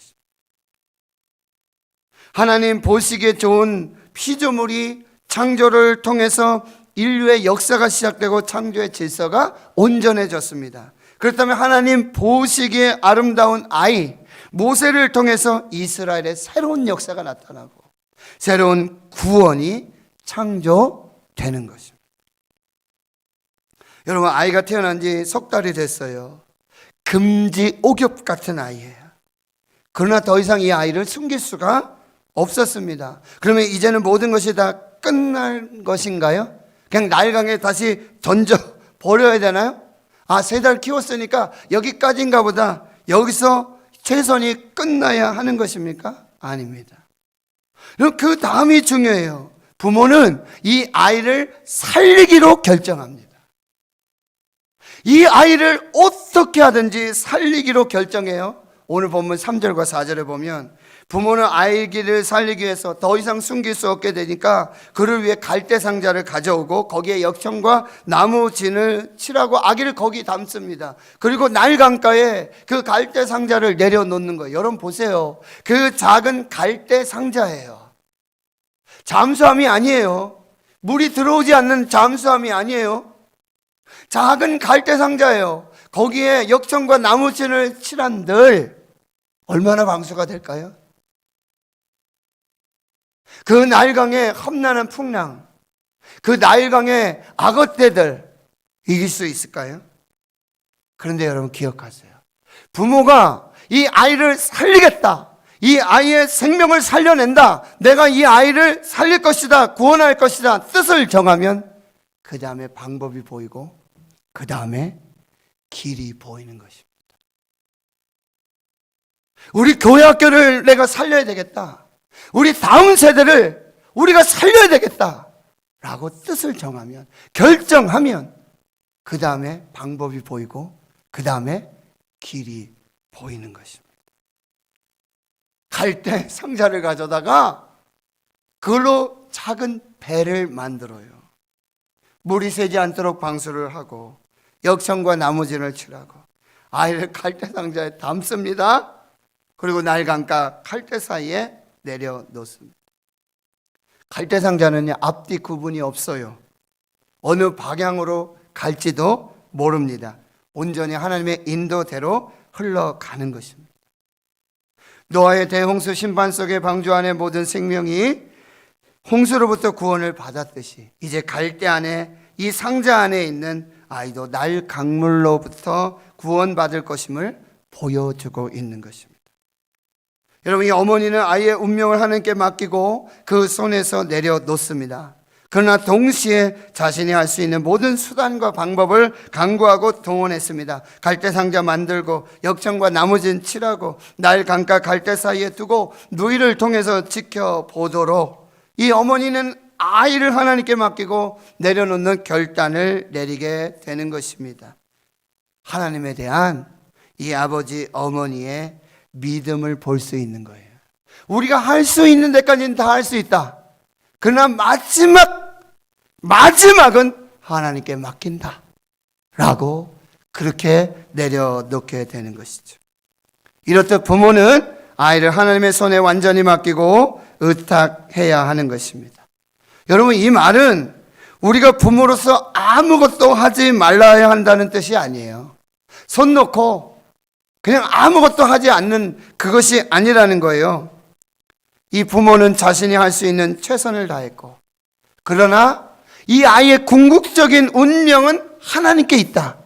하나님 보시기에 좋은 피조물이 창조를 통해서 인류의 역사가 시작되고 창조의 질서가 온전해졌습니다. 그렇다면 하나님 보시기에 아름다운 아이 모세를 통해서 이스라엘의 새로운 역사가 나타나고 새로운 구원이 창조되는 것입니다. 여러분, 아이가 태어난 지 석 달이 됐어요. 금지 옥엽 같은 아이예요. 그러나 더 이상 이 아이를 숨길 수가 없었습니다. 그러면 이제는 모든 것이 다 끝날 것인가요? 그냥 날강에 다시 던져 버려야 되나요? 아, 3달 키웠으니까 여기까지인가 보다. 여기서 최선이 끝나야 하는 것입니까? 아닙니다. 그 다음이 중요해요. 부모는 이 아이를 살리기로 결정합니다. 이 아이를 어떻게 하든지 살리기로 결정해요. 오늘 본문 3절과 4절에 보면 부모는 아이를 살리기 위해서 더 이상 숨길 수 없게 되니까 그를 위해 갈대 상자를 가져오고 거기에 역청과 나무 진을 칠하고 아기를 거기 담습니다. 그리고 날 강가에 그 갈대 상자를 내려놓는 거예요. 여러분 보세요. 그 작은 갈대 상자예요. 잠수함이 아니에요. 물이 들어오지 않는 잠수함이 아니에요. 작은 갈대 상자예요. 거기에 역청과 나무 진을 칠한들 얼마나 방수가 될까요? 그 나일강의 험난한 풍랑, 그 나일강의 악어떼들 이길 수 있을까요? 그런데 여러분 기억하세요. 부모가 이 아이를 살리겠다, 이 아이의 생명을 살려낸다, 내가 이 아이를 살릴 것이다, 구원할 것이다 뜻을 정하면 그 다음에 방법이 보이고 그 다음에 길이 보이는 것입니다. 우리 교회 학교를 내가 살려야 되겠다, 우리 다음 세대를 우리가 살려야 되겠다 라고 뜻을 정하면, 결정하면 그 다음에 방법이 보이고 그 다음에 길이 보이는 것입니다. 갈대 상자를 가져다가 그걸로 작은 배를 만들어요. 물이 새지 않도록 방수를 하고 역청과 나무진을 칠하고 아이를 갈대 상자에 담습니다. 그리고 날강가 갈대 사이에 내려놓습니다. 갈대 상자는 앞뒤 구분이 없어요. 어느 방향으로 갈지도 모릅니다. 온전히 하나님의 인도대로 흘러가는 것입니다. 노아의 대홍수 심판 속의 방주 안에 모든 생명이 홍수로부터 구원을 받았듯이 이제 갈대 안에, 이 상자 안에 있는 아이도 날 강물로부터 구원받을 것임을 보여주고 있는 것입니다. 여러분, 이 어머니는 아이의 운명을 하나님께 맡기고 그 손에서 내려놓습니다. 그러나 동시에 자신이 할 수 있는 모든 수단과 방법을 강구하고 동원했습니다. 갈대 상자 만들고 역청과 나무진 칠하고 날 강가 갈대 사이에 두고 누이를 통해서 지켜보도록 이 어머니는 아이를 하나님께 맡기고 내려놓는 결단을 내리게 되는 것입니다. 하나님에 대한 이 아버지 어머니의 믿음을 볼 수 있는 거예요. 우리가 할 수 있는 데까지는 다 할 수 있다. 그러나 마지막은 하나님께 맡긴다 라고 그렇게 내려놓게 되는 것이죠. 이렇듯 부모는 아이를 하나님의 손에 완전히 맡기고 의탁해야 하는 것입니다. 여러분, 이 말은 우리가 부모로서 아무것도 하지 말아야 한다는 뜻이 아니에요. 손 놓고 그냥 아무것도 하지 않는 그것이 아니라는 거예요. 이 부모는 자신이 할 수 있는 최선을 다했고, 그러나 이 아이의 궁극적인 운명은 하나님께 있다.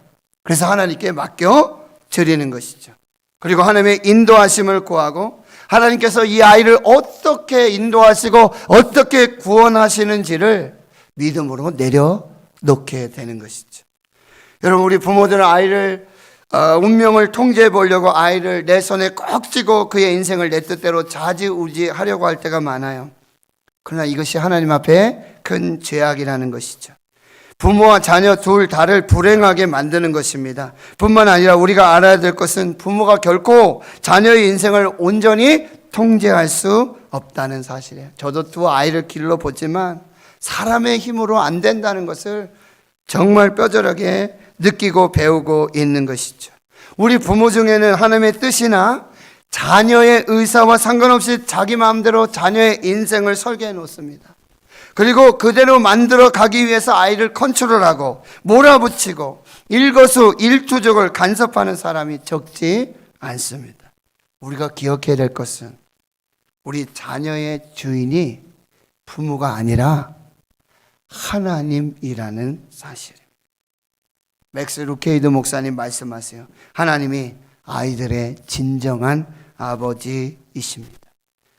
그래서 하나님께 맡겨 드리는 것이죠. 그리고 하나님의 인도하심을 구하고 하나님께서 이 아이를 어떻게 인도하시고 어떻게 구원하시는지를 믿음으로 내려놓게 되는 것이죠. 여러분, 우리 부모들은 아이를 운명을 통제해 보려고 아이를 내 손에 꼭 쥐고 그의 인생을 내 뜻대로 좌지우지하려고 할 때가 많아요. 그러나 이것이 하나님 앞에 큰 죄악이라는 것이죠. 부모와 자녀 둘 다를 불행하게 만드는 것입니다. 뿐만 아니라 우리가 알아야 될 것은 부모가 결코 자녀의 인생을 온전히 통제할 수 없다는 사실이에요. 저도 두 아이를 길러보지만 사람의 힘으로 안 된다는 것을 정말 뼈저리게 느끼고 배우고 있는 것이죠. 우리 부모 중에는 하나님의 뜻이나 자녀의 의사와 상관없이 자기 마음대로 자녀의 인생을 설계해 놓습니다. 그리고 그대로 만들어 가기 위해서 아이를 컨트롤하고 몰아붙이고 일거수일투족을 간섭하는 사람이 적지 않습니다. 우리가 기억해야 될 것은 우리 자녀의 주인이 부모가 아니라 하나님이라는 사실입니다. 맥스 루케이드 목사님 말씀하세요. 하나님이 아이들의 진정한 아버지이십니다.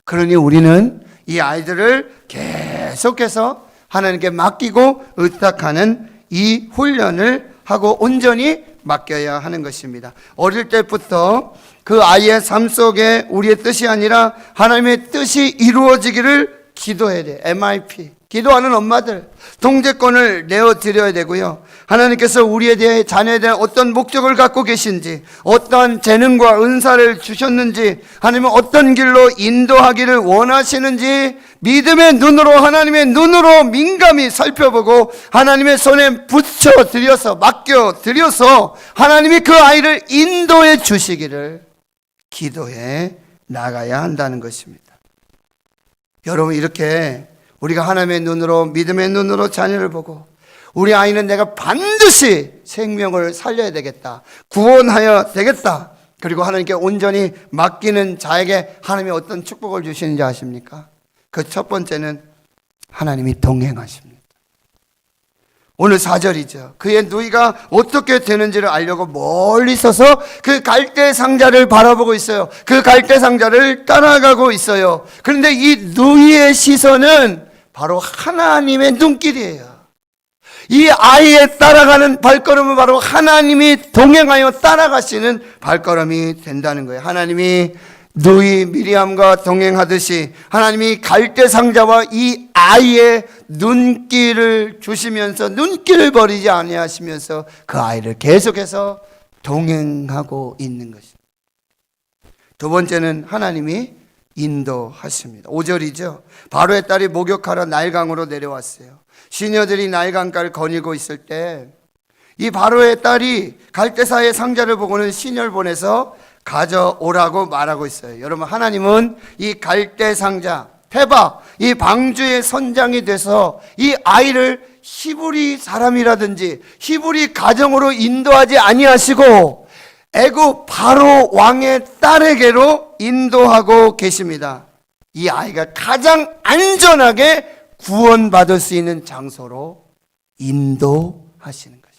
그러니 우리는 이 아이들을 계속해서 하나님께 맡기고 의탁하는 이 훈련을 하고 온전히 맡겨야 하는 것입니다. 어릴 때부터 그 아이의 삶 속에 우리의 뜻이 아니라 하나님의 뜻이 이루어지기를 기도해야 돼요. MIP. 기도하는 엄마들, 통제권을 내어드려야 되고요. 하나님께서 우리에 대해 자녀에 대한 어떤 목적을 갖고 계신지, 어떤 재능과 은사를 주셨는지, 하나님은 어떤 길로 인도하기를 원하시는지 믿음의 눈으로, 하나님의 눈으로 민감히 살펴보고 하나님의 손에 붙여드려서, 맡겨드려서 하나님이 그 아이를 인도해 주시기를 기도해 나가야 한다는 것입니다. 여러분, 이렇게 우리가 하나님의 눈으로, 믿음의 눈으로 자녀를 보고 우리 아이는 내가 반드시 생명을 살려야 되겠다, 구원하여 되겠다, 그리고 하나님께 온전히 맡기는 자에게 하나님이 어떤 축복을 주시는지 아십니까? 그 첫 번째는 하나님이 동행하십니다. 오늘 4절이죠. 그의 누이가 어떻게 되는지를 알려고 멀리 서서 그 갈대 상자를 바라보고 있어요. 그 갈대 상자를 따라가고 있어요. 그런데 이 누이의 시선은 바로 하나님의 눈길이에요. 이 아이의 따라가는 발걸음은 바로 하나님이 동행하여 따라가시는 발걸음이 된다는 거예요. 하나님이 누이 미리암과 동행하듯이 하나님이 갈대 상자와 이 아이의 눈길을 주시면서 눈길을 버리지 아니하시면서 그 아이를 계속해서 동행하고 있는 것입니다. 두 번째는 하나님이 인도하십니다. 5절이죠. 바로의 딸이 목욕하러 나일강으로 내려왔어요. 시녀들이 나일강가를 거닐고 있을 때 이 바로의 딸이 갈대사의 상자를 보고는 시녀를 보내서 가져오라고 말하고 있어요. 여러분, 하나님은 이 갈대 상자, 테바, 이 방주의 선장이 돼서 이 아이를 히브리 사람이라든지 히브리 가정으로 인도하지 아니하시고 애굽 바로 왕의 딸에게로 인도하고 계십니다. 이 아이가 가장 안전하게 구원받을 수 있는 장소로 인도하시는 것입니다.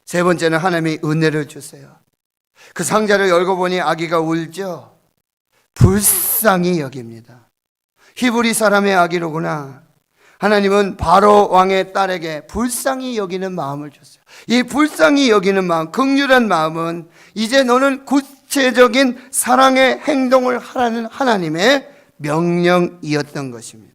세 번째는 하나님이 은혜를 주세요. 그 상자를 열고 보니 아기가 울죠. 불쌍히 여깁니다. 히브리 사람의 아기로구나. 하나님은 바로 왕의 딸에게 불쌍히 여기는 마음을 줬어요. 이 불쌍히 여기는 마음, 긍휼한 마음은 이제 너는 구체적인 사랑의 행동을 하라는 하나님의 명령이었던 것입니다.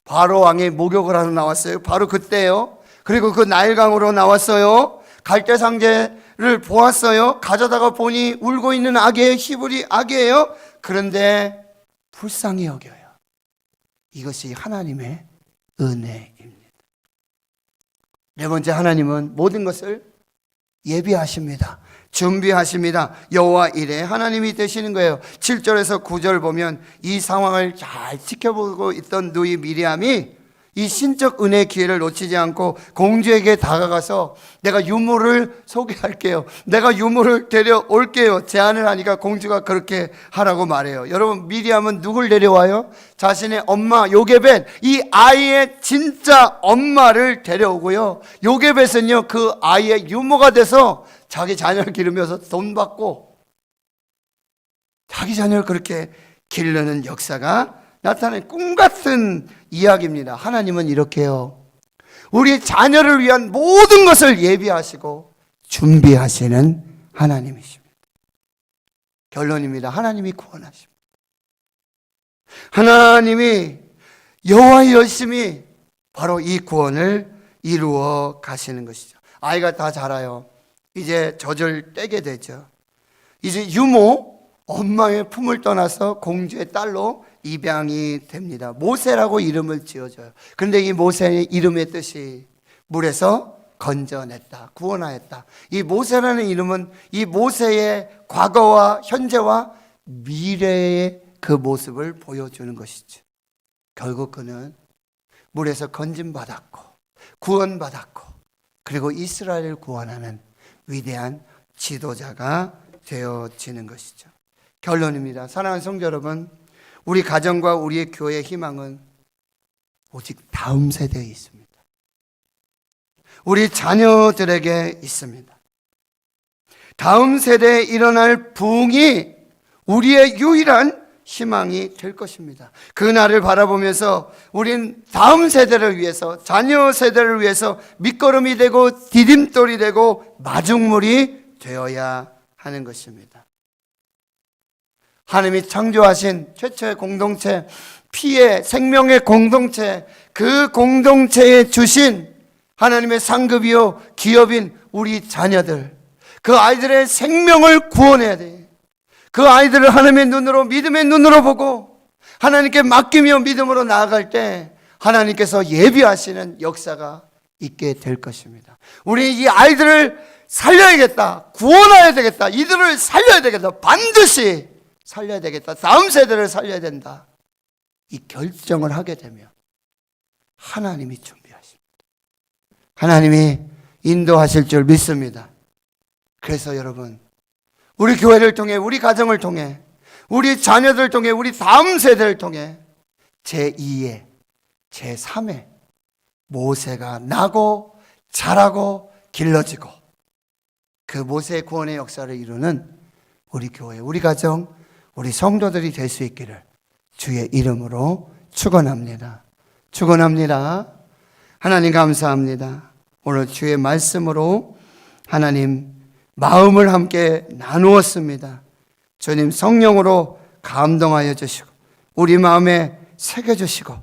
바로 왕이 목욕을 하러 나왔어요. 바로 그때요. 그리고 그 나일강으로 나왔어요. 갈대 상자를 보았어요. 가져다가 보니 울고 있는 아기예요. 히브리 아기예요. 그런데 불쌍히 여겨요. 이것이 하나님의 은혜입니다. 네 번째, 하나님은 모든 것을 예비하십니다. 준비하십니다. 여호와 이레, 하나님이 되시는 거예요. 7절에서 9절 보면 이 상황을 잘 지켜보고 있던 누이 미리암이 이 신적 은혜의 기회를 놓치지 않고 공주에게 다가가서 내가 유모를 소개할게요, 내가 유모를 데려올게요 제안을 하니까 공주가 그렇게 하라고 말해요. 여러분, 미리암은 누굴 데려와요? 자신의 엄마 요게벳, 이 아이의 진짜 엄마를 데려오고요, 요게벳은요 그 아이의 유모가 돼서 자기 자녀를 기르면서 돈 받고 자기 자녀를 그렇게 기르는 역사가 나타나는 꿈 같은 이야기입니다. 하나님은 이렇게요, 우리 자녀를 위한 모든 것을 예비하시고 준비하시는 하나님이십니다. 결론입니다. 하나님이 구원하십니다. 하나님이 여호와의 열심히 바로 이 구원을 이루어 가시는 것이죠. 아이가 다 자라요. 이제 젖을 떼게 되죠. 이제 유모, 엄마의 품을 떠나서 공주의 딸로 입양이 됩니다. 모세라고 이름을 지어줘요. 그런데 이 모세의 이름의 뜻이 물에서 건져냈다, 구원하였다. 이 모세라는 이름은 이 모세의 과거와 현재와 미래의 그 모습을 보여주는 것이죠. 결국 그는 물에서 건짐받았고 구원받았고 그리고 이스라엘을 구원하는 위대한 지도자가 되어지는 것이죠. 결론입니다. 사랑하는 성도 여러분, 우리 가정과 우리의 교회의 희망은 오직 다음 세대에 있습니다. 우리 자녀들에게 있습니다. 다음 세대에 일어날 부흥이 우리의 유일한 희망이 될 것입니다. 그 날을 바라보면서 우린 다음 세대를 위해서, 자녀 세대를 위해서 밑거름이 되고 디딤돌이 되고 마중물이 되어야 하는 것입니다. 하나님이 창조하신 최초의 공동체, 피의 생명의 공동체, 그 공동체에 주신 하나님의 상급이요 기업인 우리 자녀들, 그 아이들의 생명을 구원해야 돼. 그 아이들을 하나님의 눈으로, 믿음의 눈으로 보고 하나님께 맡기며 믿음으로 나아갈 때 하나님께서 예비하시는 역사가 있게 될 것입니다. 우리 이 아이들을 살려야겠다, 구원해야 되겠다, 이들을 살려야 되겠다, 반드시 살려야 되겠다, 다음 세대를 살려야 된다, 이 결정을 하게 되면 하나님이 준비하십니다. 하나님이 인도하실 줄 믿습니다. 그래서 여러분, 우리 교회를 통해, 우리 가정을 통해, 우리 자녀들을 통해, 우리 다음 세대를 통해 제2의, 제3의 모세가 나고 자라고 길러지고 그 모세의 구원의 역사를 이루는 우리 교회, 우리 가정, 우리 성도들이 될 수 있기를 주의 이름으로 축원합니다. 축원합니다. 하나님 감사합니다. 오늘 주의 말씀으로 하나님 마음을 함께 나누었습니다. 주님 성령으로 감동하여 주시고 우리 마음에 새겨주시고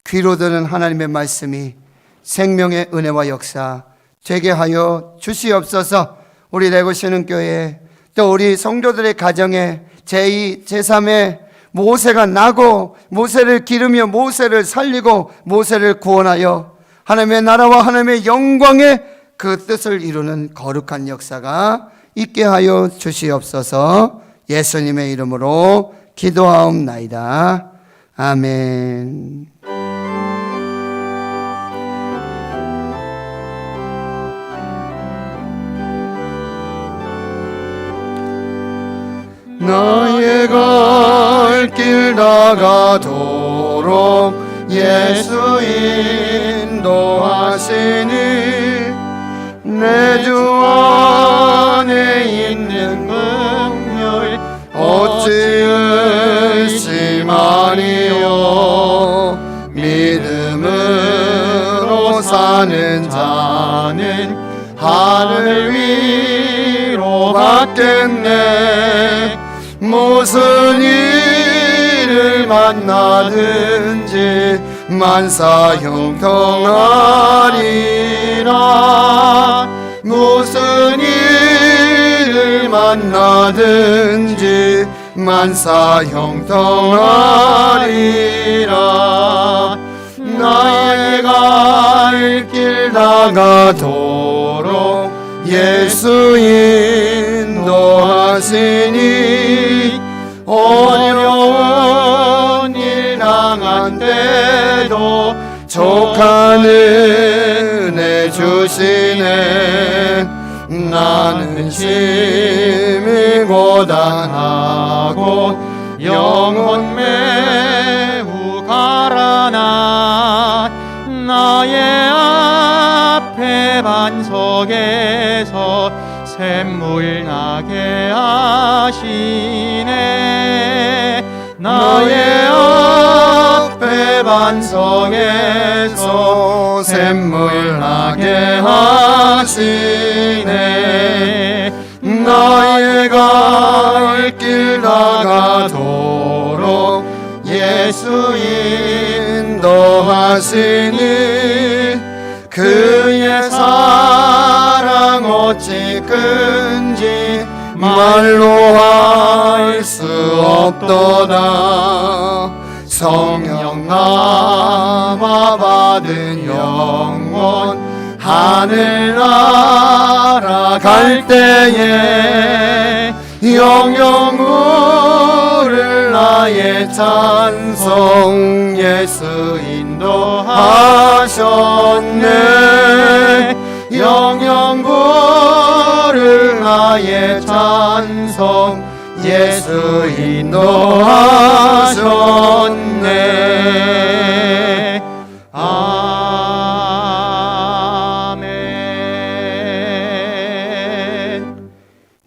귀로 듣는 하나님의 말씀이 생명의 은혜와 역사 되게 하여 주시옵소서. 우리 레고시는 교회 또 우리 성도들의 가정에 제2, 제3의 모세가 나고 모세를 기르며 모세를 살리고 모세를 구원하여 하나님의 나라와 하나님의 영광의 그 뜻을 이루는 거룩한 역사가 있게 하여 주시옵소서. 예수님의 이름으로 기도하옵나이다. 아멘. 나의 갈 길 다가도록 예수 인도하시니 내 주 안에 있는 긍휼 어찌 의심하리요. 믿음으로 사는 자는 하늘 위로 받겠네. 무슨 일을 만나든지 만사 형통하리라. 무슨 일을 만나든지 만사 형통하리라. 나의 갈 길 다가도록 예수 인도하시니 어려운 일 당한 때도 족한 은혜 주시네. 나는 심히 고단하고 영혼 매우 가라나 나의 앞에 반석에서 샘물 나게 하시네. 나의 배반석에서 샘물나게 하시네. 나의 갈 길 나가도록 예수 인도하시니 그의 사랑 어찌 큰지 말로 할 수 없도다. 성령 남아 받은 영혼 하늘나라 갈 때에 영영 울을 나의 찬송 예수 인도하셨네. 영영 울을 나의 찬송 예수 인도하셨네. 아멘.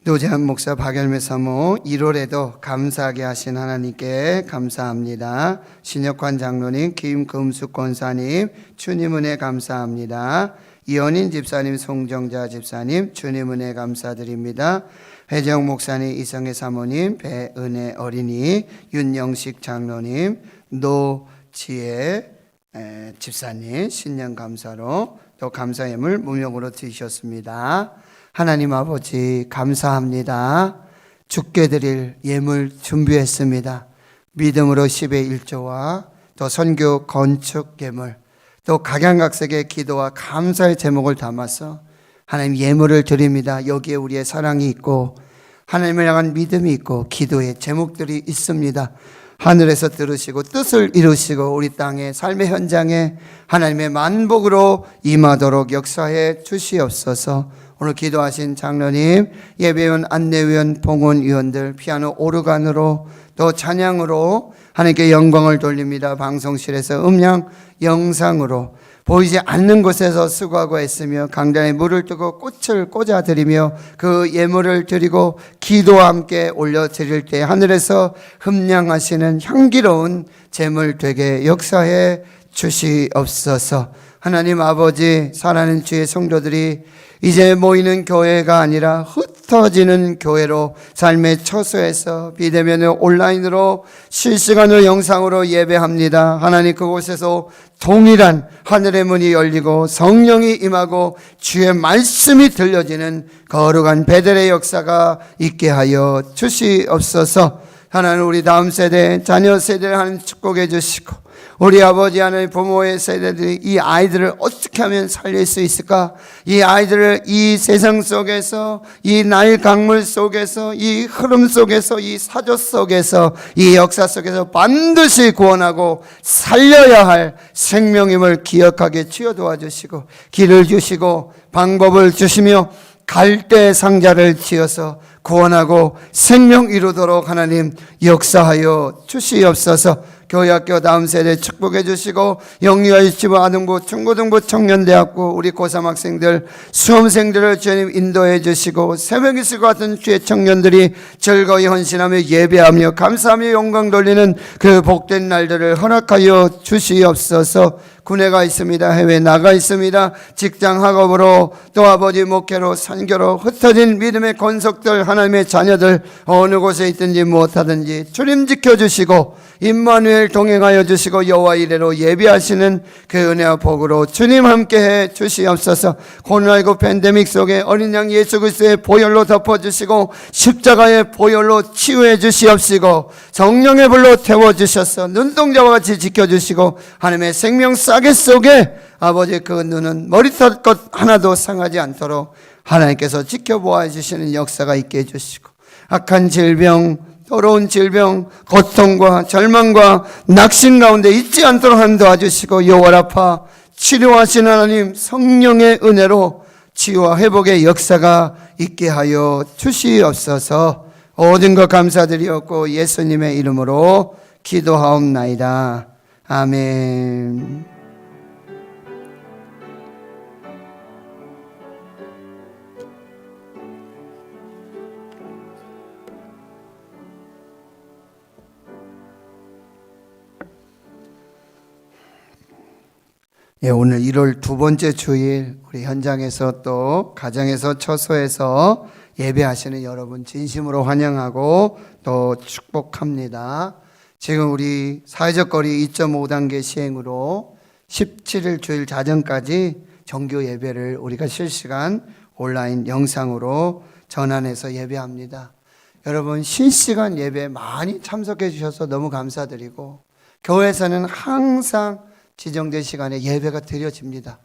노재한 목사, 박열매 사모, 1월에도 감사하게 하신 하나님께 감사합니다. 신혁환 장로님, 김금숙 권사님, 주님 은혜 감사합니다. 이현인 집사님, 송정자 집사님, 주님 은혜 감사드립니다. 회정 목사님, 이성애 사모님, 배은혜 어린이, 윤영식 장로님, 노지혜 집사님, 신년 감사로 또 감사 예물 무명으로 드리셨습니다. 하나님 아버지 감사합니다. 주께 드릴 예물 준비했습니다. 믿음으로 10의 1조와 또 선교 건축 예물, 또 각양각색의 기도와 감사의 제목을 담아서 하나님 예물을 드립니다. 여기에 우리의 사랑이 있고 하나님을 향한 믿음이 있고 기도의 제목들이 있습니다. 하늘에서 들으시고 뜻을 이루시고 우리 땅의 삶의 현장에 하나님의 만복으로 임하도록 역사해 주시옵소서. 오늘 기도하신 장로님, 예배위원, 안내위원, 봉헌위원들, 피아노, 오르간으로 또 찬양으로 하나님께 영광을 돌립니다. 방송실에서 음량, 영상으로 보이지 않는 곳에서 수고하고 애쓰며 강단에 물을 뜨고 꽃을 꽂아드리며 그 예물을 드리고 기도와 함께 올려드릴 때 하늘에서 흠량하시는 향기로운 제물 되게 역사해 주시옵소서. 하나님 아버지, 사랑하는 주의 성도들이 이제 모이는 교회가 아니라 흩어지는 교회로 삶의 처소에서 비대면 온라인으로 실시간으로 영상으로 예배합니다. 하나님 그곳에서 동일한 하늘의 문이 열리고 성령이 임하고 주의 말씀이 들려지는 거룩한 베델의 역사가 있게 하여 주시옵소서. 하나님 우리 다음 세대, 자녀 세대를 하나님 축복해 주시고 우리 아버지 하나님 부모의 세대들이 이 아이들을 어떻게 하면 살릴 수 있을까? 이 아이들을 이 세상 속에서, 이 나일 강물 속에서, 이 흐름 속에서, 이 사조 속에서, 이 역사 속에서 반드시 구원하고 살려야 할 생명임을 기억하게 주여 도와주시고 길을 주시고 방법을 주시며 갈대 상자를 지어서 구원하고 생명 이루도록 하나님 역사하여 주시옵소서. 교회학교 다음 세대 축복해 주시고 영유아 유치부 아동부 중고등부 청년대학부 우리 고3 학생들 수험생들을 주님 인도해 주시고 새벽 이슬 같은 주의 청년들이 즐거이 헌신하며 예배하며 감사하며 영광 돌리는 그 복된 날들을 허락하여 주시옵소서. 군에 가 있습니다. 해외 나가 있습니다. 직장 학업으로 또 아버지 목회로 선교로 흩어진 믿음의 권속들 하나님의 자녀들 어느 곳에 있든지 무엇하든지 주님 지켜주시고 임마누엘 동행하여 주시고 여호와 이레로 예비하시는 그 은혜와 복으로 주님 함께해 주시옵소서. 코로나19 팬데믹 속에 어린 양 예수 그리스도의 보혈로 덮어주시고 십자가의 보혈로 치유해 주시옵시고 성령의 불로 태워주셔서 눈동자와 같이 지켜주시고 하나님의 생명 싸개 속에 아버지 그 눈은 머리털 것 하나도 상하지 않도록 하나님께서 지켜보아 주시는 역사가 있게 해주시고 악한 질병, 더러운 질병, 고통과 절망과 낙심 가운데 있지 않도록 하나님 도와주시고 여호와라파 치료하신 하나님 성령의 은혜로 치유와 회복의 역사가 있게 하여 주시옵소서. 모든 것 감사드리옵고 예수님의 이름으로 기도하옵나이다. 아멘. 예, 오늘 1월 두 번째 주일 우리 현장에서 또 가정에서 처소에서 예배하시는 여러분 진심으로 환영하고 또 축복합니다. 지금 우리 사회적 거리 2.5단계 시행으로 17일 주일 자정까지 정규 예배를 우리가 실시간 온라인 영상으로 전환해서 예배합니다. 여러분 실시간 예배 많이 참석해 주셔서 너무 감사드리고 교회에서는 항상 지정된 시간에 예배가 드려집니다.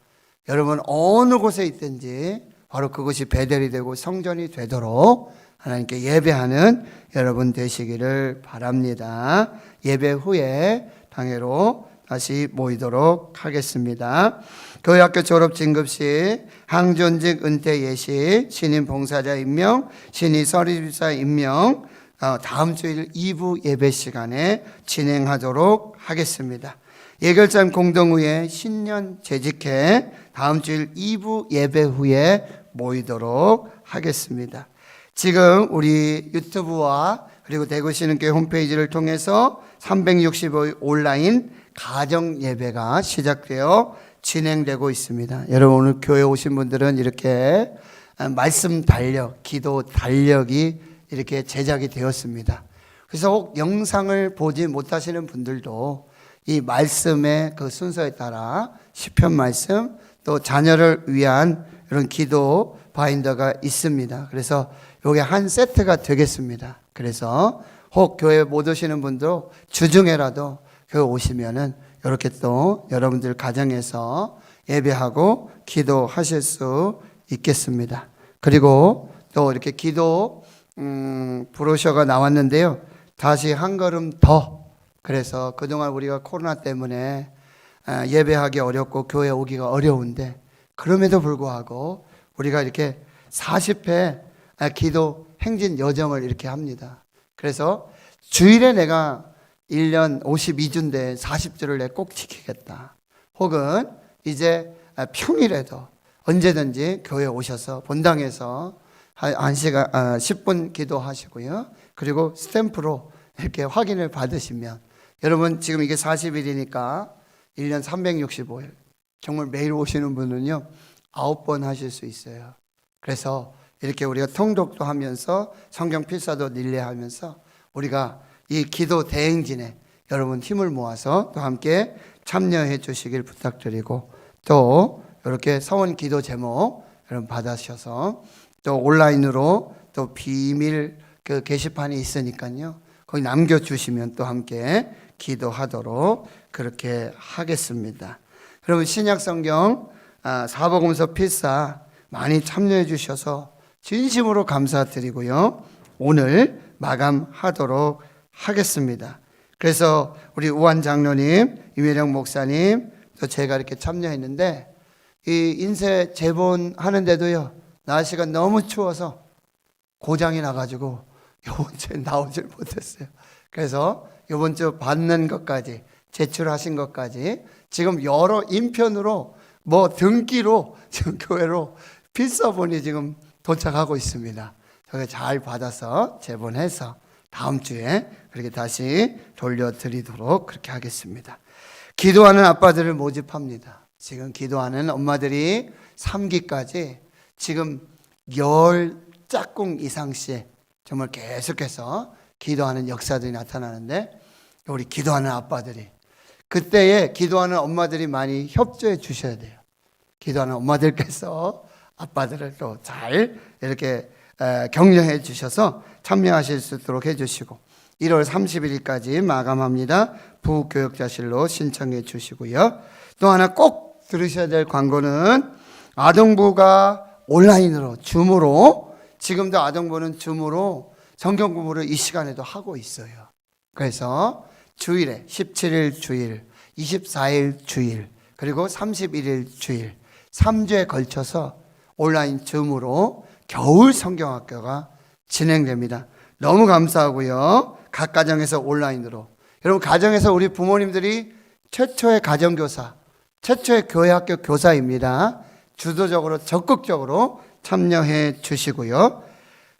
여러분 어느 곳에 있든지 바로 그것이 베델이 되고 성전이 되도록 하나님께 예배하는 여러분 되시기를 바랍니다. 예배 후에 당회로 다시 모이도록 하겠습니다. 교회학교 졸업 진급식, 항존직 은퇴 예식, 신임 봉사자 임명, 신임 서리집사 임명 다음 주일 2부 예배 시간에 진행하도록 하겠습니다. 예결자임 공동의회 신년 재직회 다음 주일 2부 예배 후에 모이도록 하겠습니다. 지금 우리 유튜브와 그리고 대구신흥교회 홈페이지를 통해서 365일 온라인 가정 예배가 시작되어 진행되고 있습니다. 여러분 오늘 교회 오신 분들은 이렇게 말씀 달력, 기도 달력이 이렇게 제작이 되었습니다. 그래서 혹 영상을 보지 못하시는 분들도 이 말씀의 그 순서에 따라 시편 말씀 또 자녀를 위한 이런 기도 바인더가 있습니다. 그래서 이게 한 세트가 되겠습니다. 그래서 혹 교회 못 오시는 분도 주중에라도 교회 오시면은 이렇게 또 여러분들 가정에서 예배하고 기도하실 수 있겠습니다. 그리고 또 이렇게 기도 브로셔가 나왔는데요. 다시 한 걸음 더. 그래서 그동안 우리가 코로나 때문에 예배하기 어렵고 교회 오기가 어려운데 그럼에도 불구하고 우리가 이렇게 40회 기도 행진 여정을 이렇게 합니다. 그래서 주일에 내가 1년 52주인데 40주를 내 꼭 지키겠다. 혹은 이제 평일에도 언제든지 교회 오셔서 본당에서 1시간 10분 기도하시고요. 그리고 스탬프로 이렇게 확인을 받으시면 여러분 지금 이게 40일이니까 1년 365일 정말 매일 오시는 분은요 9번 하실 수 있어요. 그래서 이렇게 우리가 통독도 하면서 성경 필사도 릴레이하면서 우리가 이 기도 대행진에 여러분 힘을 모아서 또 함께 참여해 주시길 부탁드리고 또 이렇게 서원 기도 제목 여러분 받으셔서 또 온라인으로 또 비밀 그 게시판이 있으니까요. 거기 남겨주시면 또 함께 기도하도록 그렇게 하겠습니다. 여러분 신약성경 사복음서 필사 많이 참여해 주셔서 진심으로 감사드리고요. 오늘 마감하도록 하겠습니다. 그래서 우리 우한 장로님, 임혜령 목사님, 또 제가 이렇게 참여했는데 이 인쇄 제본하는데도요 날씨가 너무 추워서 고장이 나가지고 이번 주에 나오질 못했어요. 그래서 이번 주 받는 것까지 제출하신 것까지 지금 여러 인편으로 뭐 등기로 지금 교회로 필사본이 지금 도착하고 있습니다. 저게 잘 받아서 제본해서 다음 주에 그렇게 다시 돌려드리도록 그렇게 하겠습니다. 기도하는 아빠들을 모집합니다. 지금 기도하는 엄마들이 3기까지 지금 10짝꿍 이상씩 정말 계속해서 기도하는 역사들이 나타나는데 우리 기도하는 아빠들이 그때에 기도하는 엄마들이 많이 협조해 주셔야 돼요. 기도하는 엄마들께서 아빠들을 또 잘 이렇게 격려해 주셔서 참여하실 수 있도록 해주시고 1월 31일까지 마감합니다. 부교역자실로 신청해 주시고요. 또 하나 꼭 들으셔야 될 광고는 아동부가 온라인으로 줌으로 지금도 아동부는 줌으로 성경 공부를 이 시간에도 하고 있어요. 그래서 주일에 17일 주일, 24일 주일, 그리고 31일 주일 3주에 걸쳐서 온라인 줌으로 겨울 성경학교가 진행됩니다. 너무 감사하고요. 각 가정에서 온라인으로 여러분 가정에서 우리 부모님들이 최초의 가정교사, 최초의 교회학교 교사입니다. 주도적으로 적극적으로 참여해 주시고요.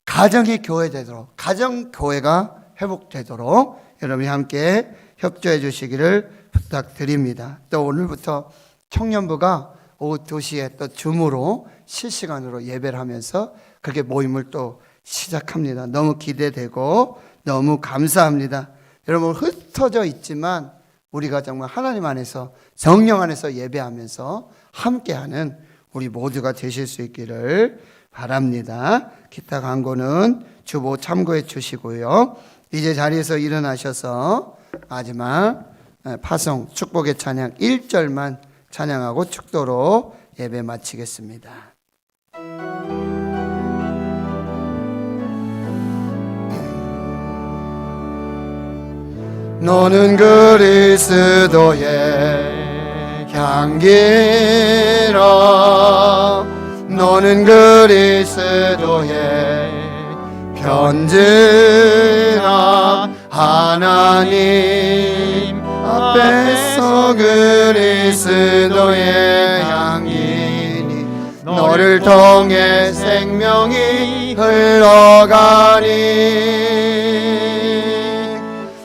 가정이 교회되도록 가정교회가 회복되도록 여러분이 함께 협조해 주시기를 부탁드립니다. 또 오늘부터 청년부가 오후 2시에 또 줌으로 실시간으로 예배를 하면서 그렇게 모임을 또 시작합니다. 너무 기대되고 너무 감사합니다. 여러분, 흩어져 있지만 우리가 정말 하나님 안에서, 성령 안에서 예배하면서 함께하는 우리 모두가 되실 수 있기를 바랍니다. 기타 광고는 주보 참고해 주시고요. 이제 자리에서 일어나셔서 마지막 파송 축복의 찬양 1절만 찬양하고 축도로 예배 마치겠습니다. 너는 그리스도의 향기라. 너는 그리스도의 편지라. 하나님 앞에서 그리스도의 향기니 너를 통해 생명이 흘러가니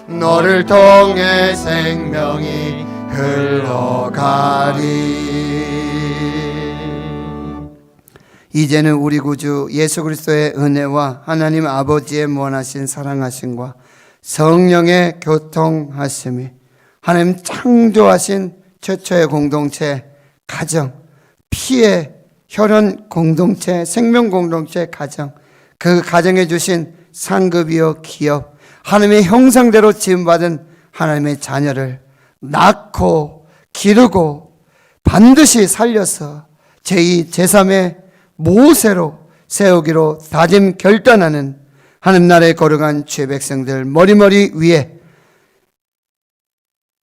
너를 통해 생명이 흘러가리. 이제는 우리 구주 예수 그리스도의 은혜와 하나님 아버지의 무한하신 사랑하심과 성령의 교통하심이, 하나님 창조하신 최초의 공동체 가정, 피의 혈연 공동체, 생명 공동체 가정, 그 가정에 주신 상급이요 기업, 하나님의 형상대로 지음받은 하나님의 자녀를 낳고 기르고 반드시 살려서 제2, 제3의 모세로 세우기로 다짐 결단하는 하나님 나라에 거룩한 주의 백성들 머리머리 위에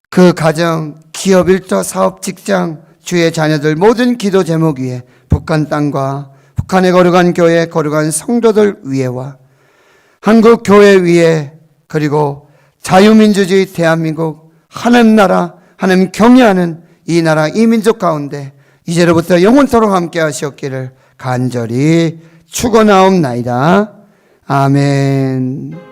그 가정, 기업, 일터, 사업, 직장, 주의 자녀들 모든 기도 제목 위에 북한 땅과 북한의 거룩한 교회, 거룩한 성도들 위에와 한국 교회 위에, 그리고 자유민주주의 대한민국, 하나님 나라, 하나님 경외하는 이 나라, 이 민족 가운데 이제로부터 영원토록 함께 하시옵기를 간절히 축원하옵나이다. 아멘.